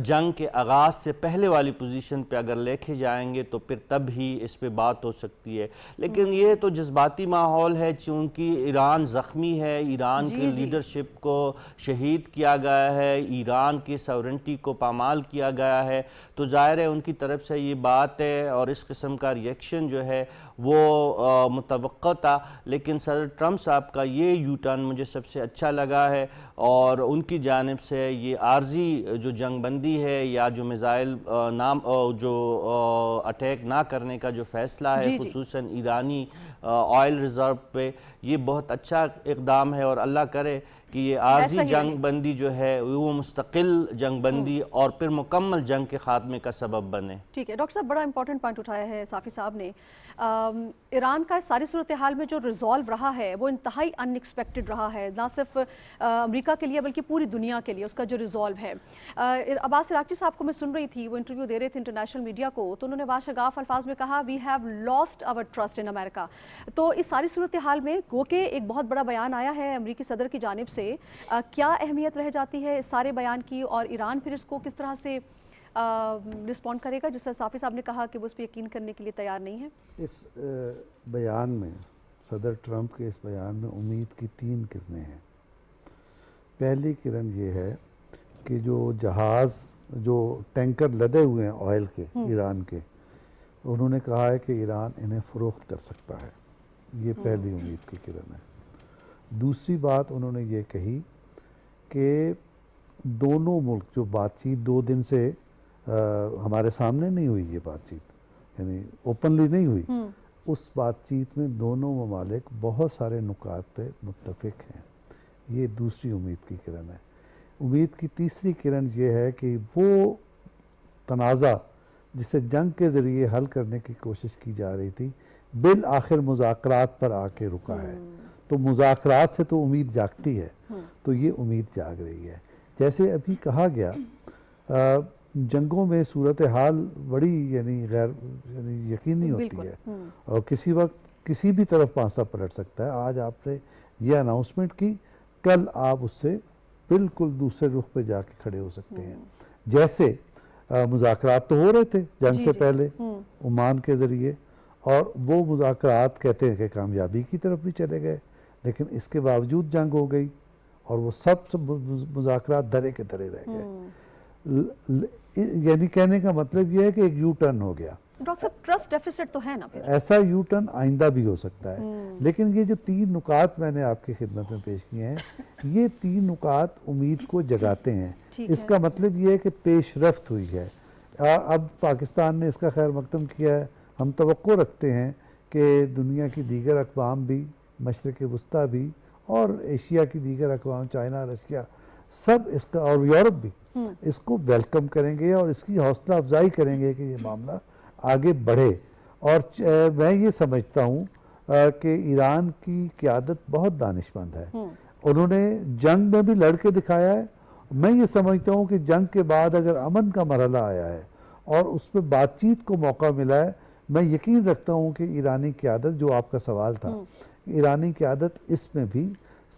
جنگ کے آغاز سے پہلے والی پوزیشن پہ اگر لے کے جائیں گے تو پھر تب ہی اس پہ بات ہو سکتی ہے۔ لیکن یہ تو جذباتی ماحول ہے، چونکہ ایران زخمی ہے، ایران کی لیڈرشپ کو شہید کیا گیا ہے، ایران کی ساورنٹی کو پامال کیا گیا ہے، تو ظاہر ہے ان کی طرف سے یہ بات ہے اور اس قسم کا ریئیکشن جو ہے وہ متوقع تھا۔ لیکن صدر ٹرمپ صاحب کا یہ یو ٹرن مجھے سب سے اچھا لگا ہے، اور ان کی جانب سے یہ عارضی جو جنگ بندی ہے یا جو میزائل جو اٹیک نہ کرنے کا جو فیصلہ ہے خصوصاً ایرانی آئل ریزرو پہ، یہ بہت اچھا اقدام ہے، اور اللہ کرے کہ یہ عارضی جنگ بندی جو ہے وہ مستقل جنگ بندی اور پھر مکمل جنگ کے خاتمے کا سبب بنے۔ ٹھیک ہے ڈاکٹر صاحب، بڑا امپورٹنٹ پوائنٹ اٹھایا ہے صافی صاحب نے۔ ایران کا ساری صورتحال میں جو ریزالو رہا ہے وہ انتہائی ان ایکسپیکٹڈ رہا ہے، نہ صرف امریکہ کے لیے بلکہ پوری دنیا کے لیے اس کا جو ریزالو ہے۔ عباس عراقچی صاحب کو میں سن رہی تھی، وہ انٹرویو دے رہے تھے انٹرنیشنل میڈیا کو، تو انہوں نے واشگاف الفاظ میں کہا we have lost our trust in America. تو اس ساری صورتحال میں گو کہ ایک بہت بڑا بیان آیا ہے امریکی صدر کی جانب سے، کیا اہمیت رہ جاتی ہے اس سارے بیان کی، اور ایران پھر اس کو کس طرح سے رسپونڈ کرے گا، جس طرح صافی صاحب نے کہا کہ وہ اس پہ یقین کرنے کے لیے تیار نہیں ہے؟ اس بیان میں، صدر ٹرمپ کے اس بیان میں امید کی 3 کرنیں ہیں۔ پہلی کرن یہ ہے کہ جو جہاز، جو ٹینکر لدے ہوئے ہیں آئل کے ایران کے، انہوں نے کہا ہے کہ ایران انہیں فروخت کر سکتا ہے، یہ پہلی امید کی کرن ہے۔ دوسری بات انہوں نے یہ کہی کہ دونوں ملک جو بات چیت 2 دن سے ہمارے سامنے نہیں ہوئی، یہ بات چیت یعنی اوپنلی نہیں ہوئی، اس بات چیت میں دونوں ممالک بہت سارے نکات پہ متفق ہیں، یہ دوسری امید کی کرن ہے۔ امید کی تیسری کرن یہ ہے کہ وہ تنازع جسے جنگ کے ذریعے حل کرنے کی کوشش کی جا رہی تھی بالآخر مذاکرات پر آ کے رکا ہے۔ تو مذاکرات سے تو امید جاگتی ہے، تو یہ امید جاگ رہی ہے۔ جیسے ابھی کہا گیا جنگوں میں صورتحال بڑی یعنی یقینی ہوتی ہے اور کسی وقت کسی بھی طرف پانسا پلٹ سکتا ہے۔ آج آپ نے یہ اناؤنسمنٹ کی، کل آپ اس سے بالکل دوسرے رخ پہ جا کے کھڑے ہو سکتے ہیں۔ جیسے مذاکرات تو ہو رہے تھے جنگ سے پہلے عمان کے ذریعے، اور وہ مذاکرات کہتے ہیں کہ کامیابی کی طرف بھی چلے گئے، لیکن اس کے باوجود جنگ ہو گئی اور وہ سب مذاکرات درے کے درے رہ گئے۔ یعنی کہنے کا مطلب یہ ہے کہ ایک یو ٹرن ہو گیا۔ ڈاکٹر صاحب ٹرسٹ ڈیفیسٹ تو ہے نا پھر؟ ایسا یو ٹرن آئندہ بھی ہو سکتا ہے، لیکن یہ جو 3 نکات میں نے آپ کی خدمت میں پیش کیے ہیں، یہ 3 نکات امید کو جگاتے ہیں۔ اس کا مطلب یہ ہے کہ پیش رفت ہوئی ہے۔ اب پاکستان نے اس کا خیر مقدم کیا ہے، ہم توقع رکھتے ہیں کہ دنیا کی دیگر اقوام بھی، مشرق وسطیٰ بھی اور ایشیا کی دیگر اقوام، چائنا، رشیا، سب اس کا اور یورپ بھی اس کو ویلکم کریں گے اور اس کی حوصلہ افزائی کریں گے کہ یہ معاملہ آگے بڑھے۔ اور میں یہ سمجھتا ہوں کہ ایران کی قیادت بہت دانش مند ہے، انہوں نے جنگ میں بھی لڑ کے دکھایا ہے۔ میں یہ سمجھتا ہوں کہ جنگ کے بعد اگر امن کا مرحلہ آیا ہے اور اس پہ بات چیت کو موقع ملا ہے، میں یقین رکھتا ہوں کہ ایرانی قیادت، جو آپ کا سوال تھا، ایرانی قیادت اس میں بھی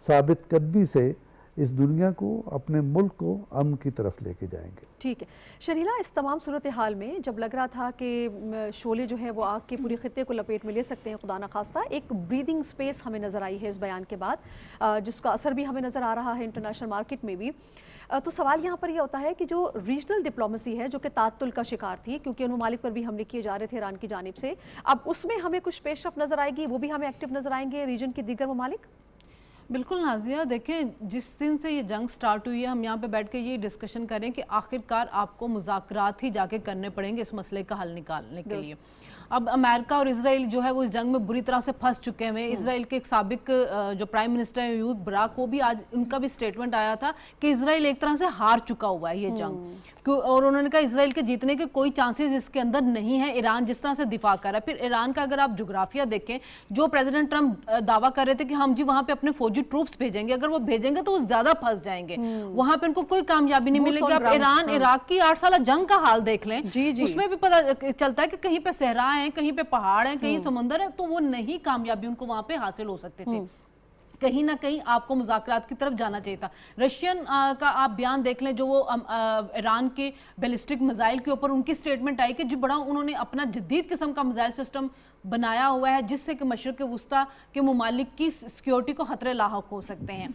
ثابت قدمی سے اس دنیا کو، اپنے ملک کو امن کی طرف لے کے جائیں گے۔ ٹھیک ہے شریلا، اس تمام صورتحال میں جب لگ رہا تھا کہ شعلے جو ہے وہ آگ کے پورے خطے کو لپیٹ میں لے سکتے ہیں خدا نخواستہ، ایک بریدنگ سپیس ہمیں نظر آئی ہے اس بیان کے بعد، جس کا اثر بھی ہمیں نظر آ رہا ہے انٹرنیشنل مارکیٹ میں بھی۔ تو سوال یہاں پر یہ ہوتا ہے کہ جو ریجنل ڈپلومیسی ہے جو کہ تعطل کا شکار تھی، کیونکہ ان ممالک پر بھی حملے کیے جا رہے تھے ایران کی جانب سے، اب اس میں ہمیں کچھ پیش رفت نظر آئے گی، وہ بھی ہمیں ایکٹیو نظر آئیں گے ریجن کے دیگر ممالک؟ بالکل نازیہ، دیکھیں جس دن سے یہ جنگ سٹارٹ ہوئی ہے، ہم یہاں پہ بیٹھ کے یہ ڈسکشن کریں کہ آخرکار آپ کو مذاکرات ہی جا کے کرنے پڑیں گے اس مسئلے کا حل نکالنے کے لیے۔ اب امریکہ اور اسرائیل جو ہے وہ اس جنگ میں بری طرح سے پھنس چکے ہیں۔ اسرائیل کے ایک سابق جو پرائم منسٹر ہیں یہود براک، وہ بھی آج ان کا بھی سٹیٹمنٹ آیا تھا کہ اسرائیل ایک طرح سے ہار چکا ہوا ہے یہ جنگ، اور انہوں نے کہا اسرائیل کے جیتنے کے کوئی چانسز اس کے اندر نہیں ہے، ایران جس طرح سے دفاع کر رہا ہے۔ پھر ایران کا اگر آپ جغرافیہ دیکھیں، جو پریزیڈنٹ ٹرمپ دعویٰ کر رہے تھے کہ ہم جی وہاں پہ اپنے فوجی ٹروپس بھیجیں گے، اگر وہ بھیجیں گے تو وہ زیادہ پھنس جائیں گے، وہاں پہ ان کو کوئی کامیابی نہیں ملے گی۔ آپ ایران عراق کی 8 سالہ جنگ کا حال دیکھ لیں، اس میں بھی پتہ چلتا ہے کہ کہیں پہ صحرا ہیں، کہیں پہ پہاڑ ہیں، کہیں سمندر ہے، تو وہ نہیں کامیابی ان کو وہاں پہ حاصل ہو سکتے تھے۔ کہیں نہ کہیں آپ کو مذاکرات کی طرف جانا چاہیے تھا۔ رشین کا آپ بیان دیکھ لیں، جو وہ ایران کے بیلسٹک میزائل کے اوپر ان کی سٹیٹمنٹ آئی کہ جو بڑا انہوں نے اپنا جدید قسم کا میزائل سسٹم بنایا ہوا ہے جس سے کہ مشرق وسطیٰ کے ممالک کی سیکیورٹی کو خطرے لاحق ہو سکتے ہیں۔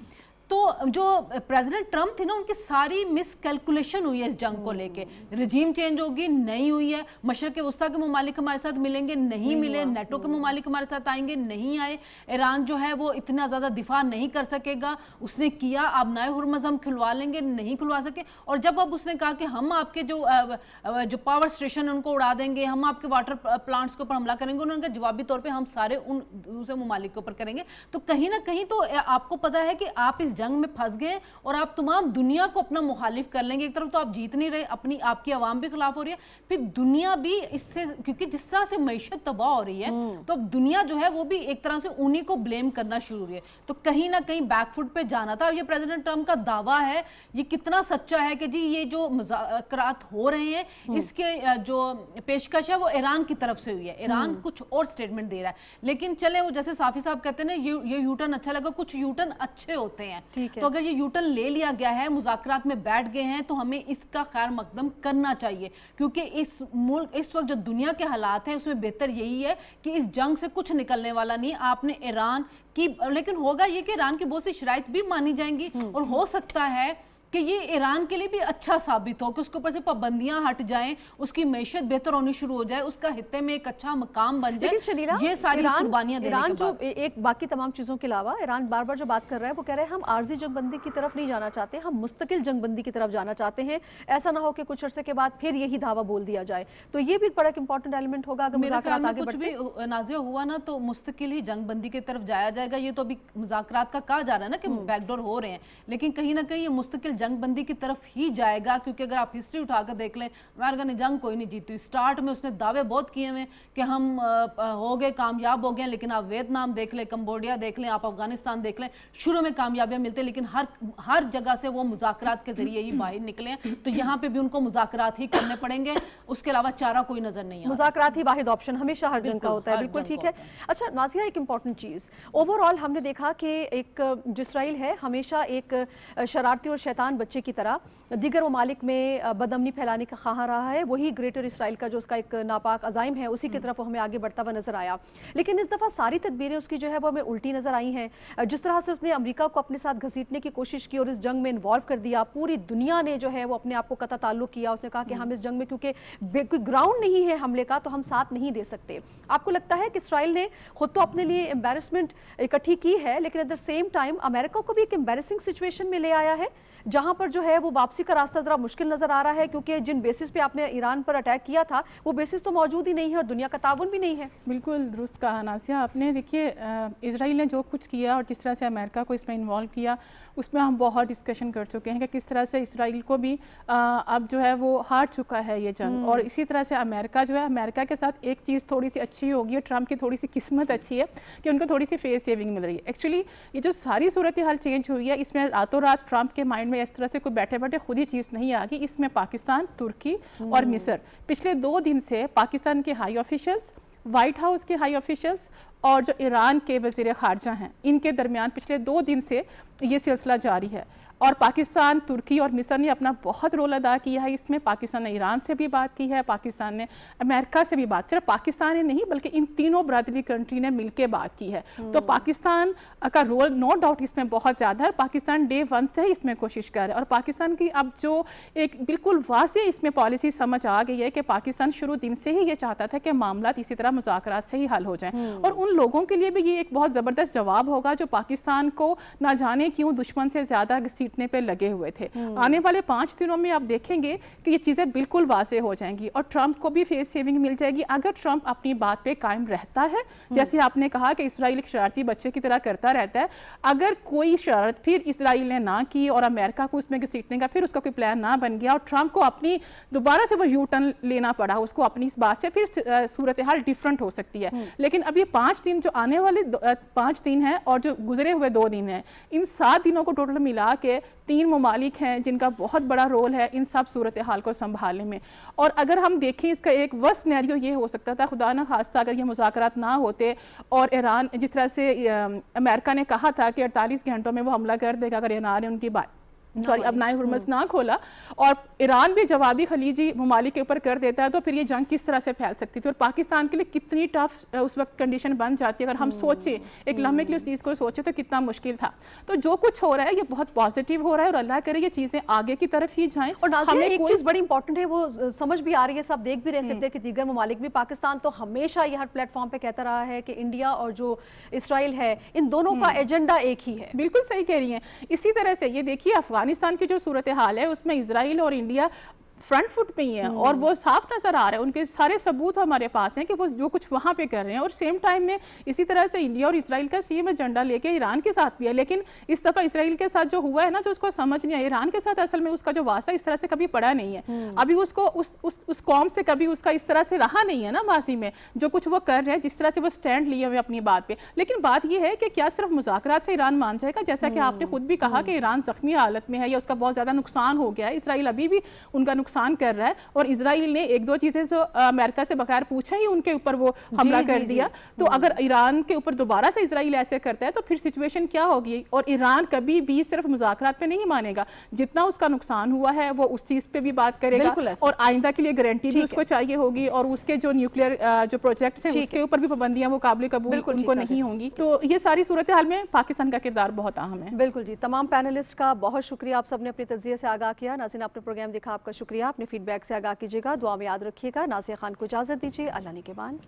تو جو پریزیڈنٹ ٹرمپ تھے نا، ان کی ساری مس کیلکولیشن ہوئی ہے اس جنگ کو لے کے، رجیم چینج ہوگی نہیں ہوئی ہے، مشرق وسطیٰ کے ممالک ہمارے ساتھ ملیں گے نہیں ملے، نیٹو کے ممالک ہمارے ساتھ آئیں گے نہیں آئے، ایران جو ہے وہ اتنا زیادہ دفاع نہیں کر سکے گا، اس نے کیا آبنائے ہرمز ہم کھلوا لیں گے نہیں کھلوا سکے، اور جب اب اس نے کہا کہ ہم آپ کے جو پاور سٹیشن ان کو اڑا دیں گے، ہم آپ کے واٹر پلانٹس کے اوپر حملہ کریں گے، انہوں نے کہا جوابی طور پہ ہم سارے ان دوسرے ممالک کے اوپر کریں گے۔ تو کہیں نہ کہیں تو آپ کو پتا ہے کہ آپ اس جنگ میں پھنس گئے اور آپ تمام دنیا کو اپنا مخالف کر لیں گے۔ ایک طرف تو آپ جیت نہیں رہے، اپنی آپ کی عوام بھی خلاف ہو رہی ہے، پھر دنیا بھی اس سے، کیونکہ جس طرح سے معیشت تباہ ہو رہی ہے تو اب دنیا جو ہے وہ بھی ایک طرح سے انہی کو بلیم کرنا شروع ہوئی ہے۔ تو کہیں نہ کہیں بیک فٹ پہ جانا تھا۔ یہ پریزیڈنٹ ٹرمپ کا دعویٰ ہے، یہ کتنا سچا ہے کہ جی یہ جو مذاکرات ہو رہے ہیں اس کے جو پیشکش ہے وہ ایران کی طرف سے ہوئی ہے، ایران کچھ اور سٹیٹمنٹ دے رہا ہے۔ لیکن چلے وہ جیسے صافی صاحب کہتے ہیں نا، یہ یو ٹرن اچھا لگا، کچھ یو ٹرن اچھے ہوتے ہیں، تو اگر یہ یو ٹرن لے لیا گیا ہے، مذاکرات میں بیٹھ گئے ہیں، تو ہمیں اس کا خیر مقدم کرنا چاہیے، کیونکہ اس ملک اس وقت جو دنیا کے حالات ہیں اس میں بہتر یہی ہے کہ اس جنگ سے کچھ نکلنے والا نہیں۔ آپ نے ایران کی، لیکن ہوگا یہ کہ ایران کی بہت سی شرائط بھی مانی جائیں گی، اور ہو سکتا ہے کہ یہ ایران کے لیے بھی اچھا ثابت ہو کہ اس کے اوپر سے پابندیاں ہٹ جائیں، اس کی معیشت بہتر ہونی شروع ہو جائے، اس کا خطے میں ایک اچھا مقام بن جائے۔ یہ ساری قربانیاں دینے کے بعد جو ایک باقی تمام چیزوں کے علاوہ ایران بار بار جو بات کر رہا ہے وہ کہہ رہے ہیں ہم عارضی جنگ بندی کی طرف نہیں جانا چاہتے، ہم مستقل جنگ بندی کی طرف جانا چاہتے ہیں، ایسا نہ ہو کہ کچھ عرصے کے بعد پھر یہی دعویٰ بول دیا جائے۔ تو یہ بھی بڑا امپورٹنٹ ایلیمنٹ ہوگا اگر مذاکرات آگے کچھ بھی نازیہ ہوا نا تو مستقل ہی جنگ بندی کی طرف جایا جائے گا۔ یہ تو ابھی مذاکرات کا کہا جا رہا ہے نا کہ بیک ڈور ہو رہے ہیں، لیکن کہیں نہ کہیں یہ مستقل जंग बंदी की तरफ ही जाएगा, क्योंकि अगर आप हिस्ट्री उठाकर देख लें, अमेरिका ने जंग कोई नहीं जीती। स्टार्ट में उसने दावे बहुत किए हुए कि हम हो गए, कामयाब हो गए, लेकिन आप वियतनाम देख लें, कंबोडिया देख लें, आप अफगानिस्तान देख लें, शुरू में कामयाबियां मिलती, लेकिन हर जगह से वो मुज़ाकरात के जरिए ही बाहर निकले हैं। तो यहाँ पे भी उनको मुज़ाकरात ही करने पड़ेंगे, उसके अलावा चारा कोई नजर नहीं आता। मुज़ाकरात ही वाहिद ऑप्शन हमेशा हर जंग का होता है। बिल्कुल ठीक है। अच्छा नाज़िया, एक इंपॉर्टेंट चीज़, ओवरऑल हमने देखा कि एक जो इसराइल है हमेशा एक शरारती और शैतान बच्चे की तरह दीगर ममालिक में बदअमनी फैलाने का ख़्वाह रहा है। वही ग्रेटर इसराइल का जो उसका एक नापाक अज़ाइम है, उसी की तरफ वो हमें आगे बढ़ता हुआ नजर आया। लेकिन इस दफ़ा सारी तदबीरें उसकी जो है वो हमें उल्टी नजर आई हैं। जिस तरह से उसने अमेरिका को अपने साथ घसीटने की कोशिश की और इस जंग में इन्वॉल्व कर दिया, पूरी दुनिया ने जो है वो अपने आप को कता ताल्लुक किया। उसने कहा कि हम इस जंग में क्योंकि कोई ग्राउंड नहीं है हमले का, तो हम साथ नहीं दे सकते। आपको लगता है कि इसराइल ने खुद तो अपने लिए एम्बेरसमेंट इकट्ठी की है, लेकिन at the same time America को भी एक एम्बेरसिंग सिचुएशन में ले आया है, जहां पर जो है वो वापसी का रास्ता जरा मुश्किल नजर आ रहा है, क्योंकि जिन बेसिस पे आपने ईरान पर अटैक किया था वो बेसिस तो मौजूद ही नहीं है और दुनिया का ताउन भी नहीं है। बिल्कुल दुरुस्त कहा नाज़िया आपने। देखिए इजराइल ने जो कुछ किया और जिस तरह से अमेरिका को इसमें इन्वॉल्व किया, उसमें हम बहुत डिस्कशन कर चुके हैं कि किस तरह से इसराइल को भी अब जो है वो हार चुका है ये जंग। और इसी तरह से अमेरिका जो है, अमेरिका के साथ एक चीज़ थोड़ी सी अच्छी होगी और ट्रम्प की थोड़ी सी किस्मत अच्छी है कि उनको थोड़ी सी फेस सेविंग मिल रही है। एक्चुअली ये जो सारी सूरत हाल चेंज हुई है, इसमें रातों रात ट्रम्प के माइंड में इस तरह से कोई बैठे बैठे खुद ही चीज़ नहीं आ गई। इसमें पाकिस्तान, तुर्की और मिस्र, पिछले 2 दिन से पाकिस्तान के हाई ऑफिशियल्स, वाइट हाउस के हाई ऑफिशियल्स और जो ईरान के वज़ीर ख़ारजा हैं, इनके दरमियान पिछले 2 दिन से ये सिलसिला जारी है। और पाकिस्तान, तुर्की और मिस्र ने अपना बहुत रोल अदा किया है इसमें। पाकिस्तान ने ईरान से भी बात की है, पाकिस्तान ने अमेरिका से भी बात, सिर्फ पाकिस्तान ने नहीं बल्कि इन तीनों बरादरी कंट्री ने मिलकर बात की है। तो पाकिस्तान का रोल नो डाउट इसमें बहुत ज़्यादा है। पाकिस्तान डे 1 से ही इसमें कोशिश कर रहा है और पाकिस्तान की अब जो एक बिल्कुल वाज़े इसमें पॉलिसी समझ आ गई है कि पाकिस्तान शुरू दिन से ही ये चाहता था कि मामला इसी तरह मुज़ाकरात से ही हल हो जाएं। और उन लोगों के लिए भी ये एक बहुत ज़बरदस्त जवाब होगा जो पाकिस्तान को ना जाने क्यों दुश्मन से ज़्यादा सीटने पे लगे हुए थे। आने वाले 5 दिनों में आप देखेंगे कि ये चीज़ें बिल्कुल वाज़े हो जाएंगी और ट्रंप को भी फेस सेविंग मिल जाएगी अगर ट्रंप अपनी बात पे कायम रहता है। जैसे आपने कहा कि इसराइल एक शरारती बच्चे की तरह करता रहता है, अगर कोई शरारत फिर इसराइल ने ना की और अमेरिका को उसमें घसीटने का फिर उसका कोई प्लान ना बन गया और ट्रंप को अपनी दोबारा से वो यू टर्न लेना पड़ा, उसको अपनी इस बात से फिर सूरत हाल डिफरेंट हो सकती है। लेकिन अब ये 5 दिन जो आने वाले 5 दिन हैं और जो गुजरे हुए 2 दिन हैं, इन 7 दिनों को टोटल मिला के 3 ममालिक हैं जिनका बहुत बड़ा रोल है इन सब सूरत हाल को संभालने में। और अगर हम देखें इसका एक वर्स्ट सिनेरियो ये हो सकता था, खुदा न खास्ता अगर ये मुज़ाकरात ना होते और ईरान जिस तरह से अमेरिका ने कहा था कि 48 घंटों में वो हमला कर देगा अगर ईरान ने उनकी बात अपना हुर्मस ना खोला और ईरान भी जवाबी खलीजी ममालिक के ऊपर कर देता है, तो फिर ये जंग किस तरह से फैल सकती थी और पाकिस्तान के लिए कितनी टफ उस वक्त कंडीशन बन जाती है। अगर हम सोचें एक लम्हे के लिए उस चीज़ को सोचें तो कितना मुश्किल था। तो जो कुछ हो रहा है ये बहुत पॉजिटिव हो रहा है और अल्लाह करे ये चीज़ें आगे की तरफ ही जाएं। और नाज़िया एक चीज़ बड़ी इंपॉर्टेंट है, वो समझ भी आ रही है, सब देख भी रहे थे कि दीगर ममालिक भी, पाकिस्तान तो हमेशा ये हर प्लेटफॉर्म पे कहता रहा है कि इंडिया और जो इसराइल है इन दोनों का एजेंडा एक ही है। बिल्कुल सही कह रही हैं। इसी तरह से ये देखिए अफगानिस्तान की जो सूरत हाल है उसमें इजराइल और इंडिया फ्रंट फुट पे ही है और वो साफ नजर आ रहा है, उनके सारे सबूत हमारे पास हैं कि वो जो कुछ वहाँ पे कर रहे हैं। और सेम टाइम में इसी तरह से इंडिया और इसराइल का सेम एजेंडा लेके ईरान के साथ भी है। लेकिन इस दफा इसराइल के साथ जो हुआ है ना, जो उसको समझ नहीं आया, ईरान के साथ असल में उसका जो वास्ता इस तरह से कभी पड़ा नहीं है। अभी उसको उस कौम से कभी उसका इस तरह से रहा नहीं है ना माजी में, जो कुछ वो कर रहे हैं, जिस तरह से वो स्टैंड लिए हुए अपनी बात पे। लेकिन बात यह है कि क्या सिर्फ मुज़ाकरात से ईरान मान जाएगा? जैसा कि आपने खुद भी कहा कि ईरान जख्मी हालत में है या उसका बहुत ज्यादा नुकसान हो गया है, इसराइल अभी भी उनका नुकसान कर रहा है और इजराइल ने 1-2 चीजें जो अमेरिका से बगैर पूछे ही उनके ऊपर वो हमला कर दिया। तो अगर ईरान के ऊपर दोबारा से इजराइल ऐसे करता है तो फिर सिचुएशन क्या होगी? और ईरान कभी भी सिर्फ मुज़ाकरात पे नहीं मानेगा, जितना उसका नुकसान हुआ है वो उस चीज पे भी बात करेगा और आइंदा के लिए गारंटी भी उसको चाहिए होगी और उसके जो न्यूक्लियर जो प्रोजेक्ट्स हैं उसके ऊपर भी पाबंदियां वो काबिल कबूल उनको नहीं होंगी। तो ये सारी सूरत हाल में पाकिस्तान का किरदार बहुत अहम है। बिल्कुल जी, तमाम पैनलिस्ट का बहुत शुक्रिया, आप सबने अपने तजिए से आगाह किया। नाज़रीन आपने प्रोग्राम देखा, आपका शुक्रिया, अपने फीडबैक से आगाह कीजिएगा, दुआ में याद रखिएगा। नाज़िया खान को इजाज़त दीजिए, अल्लाह निगहबान।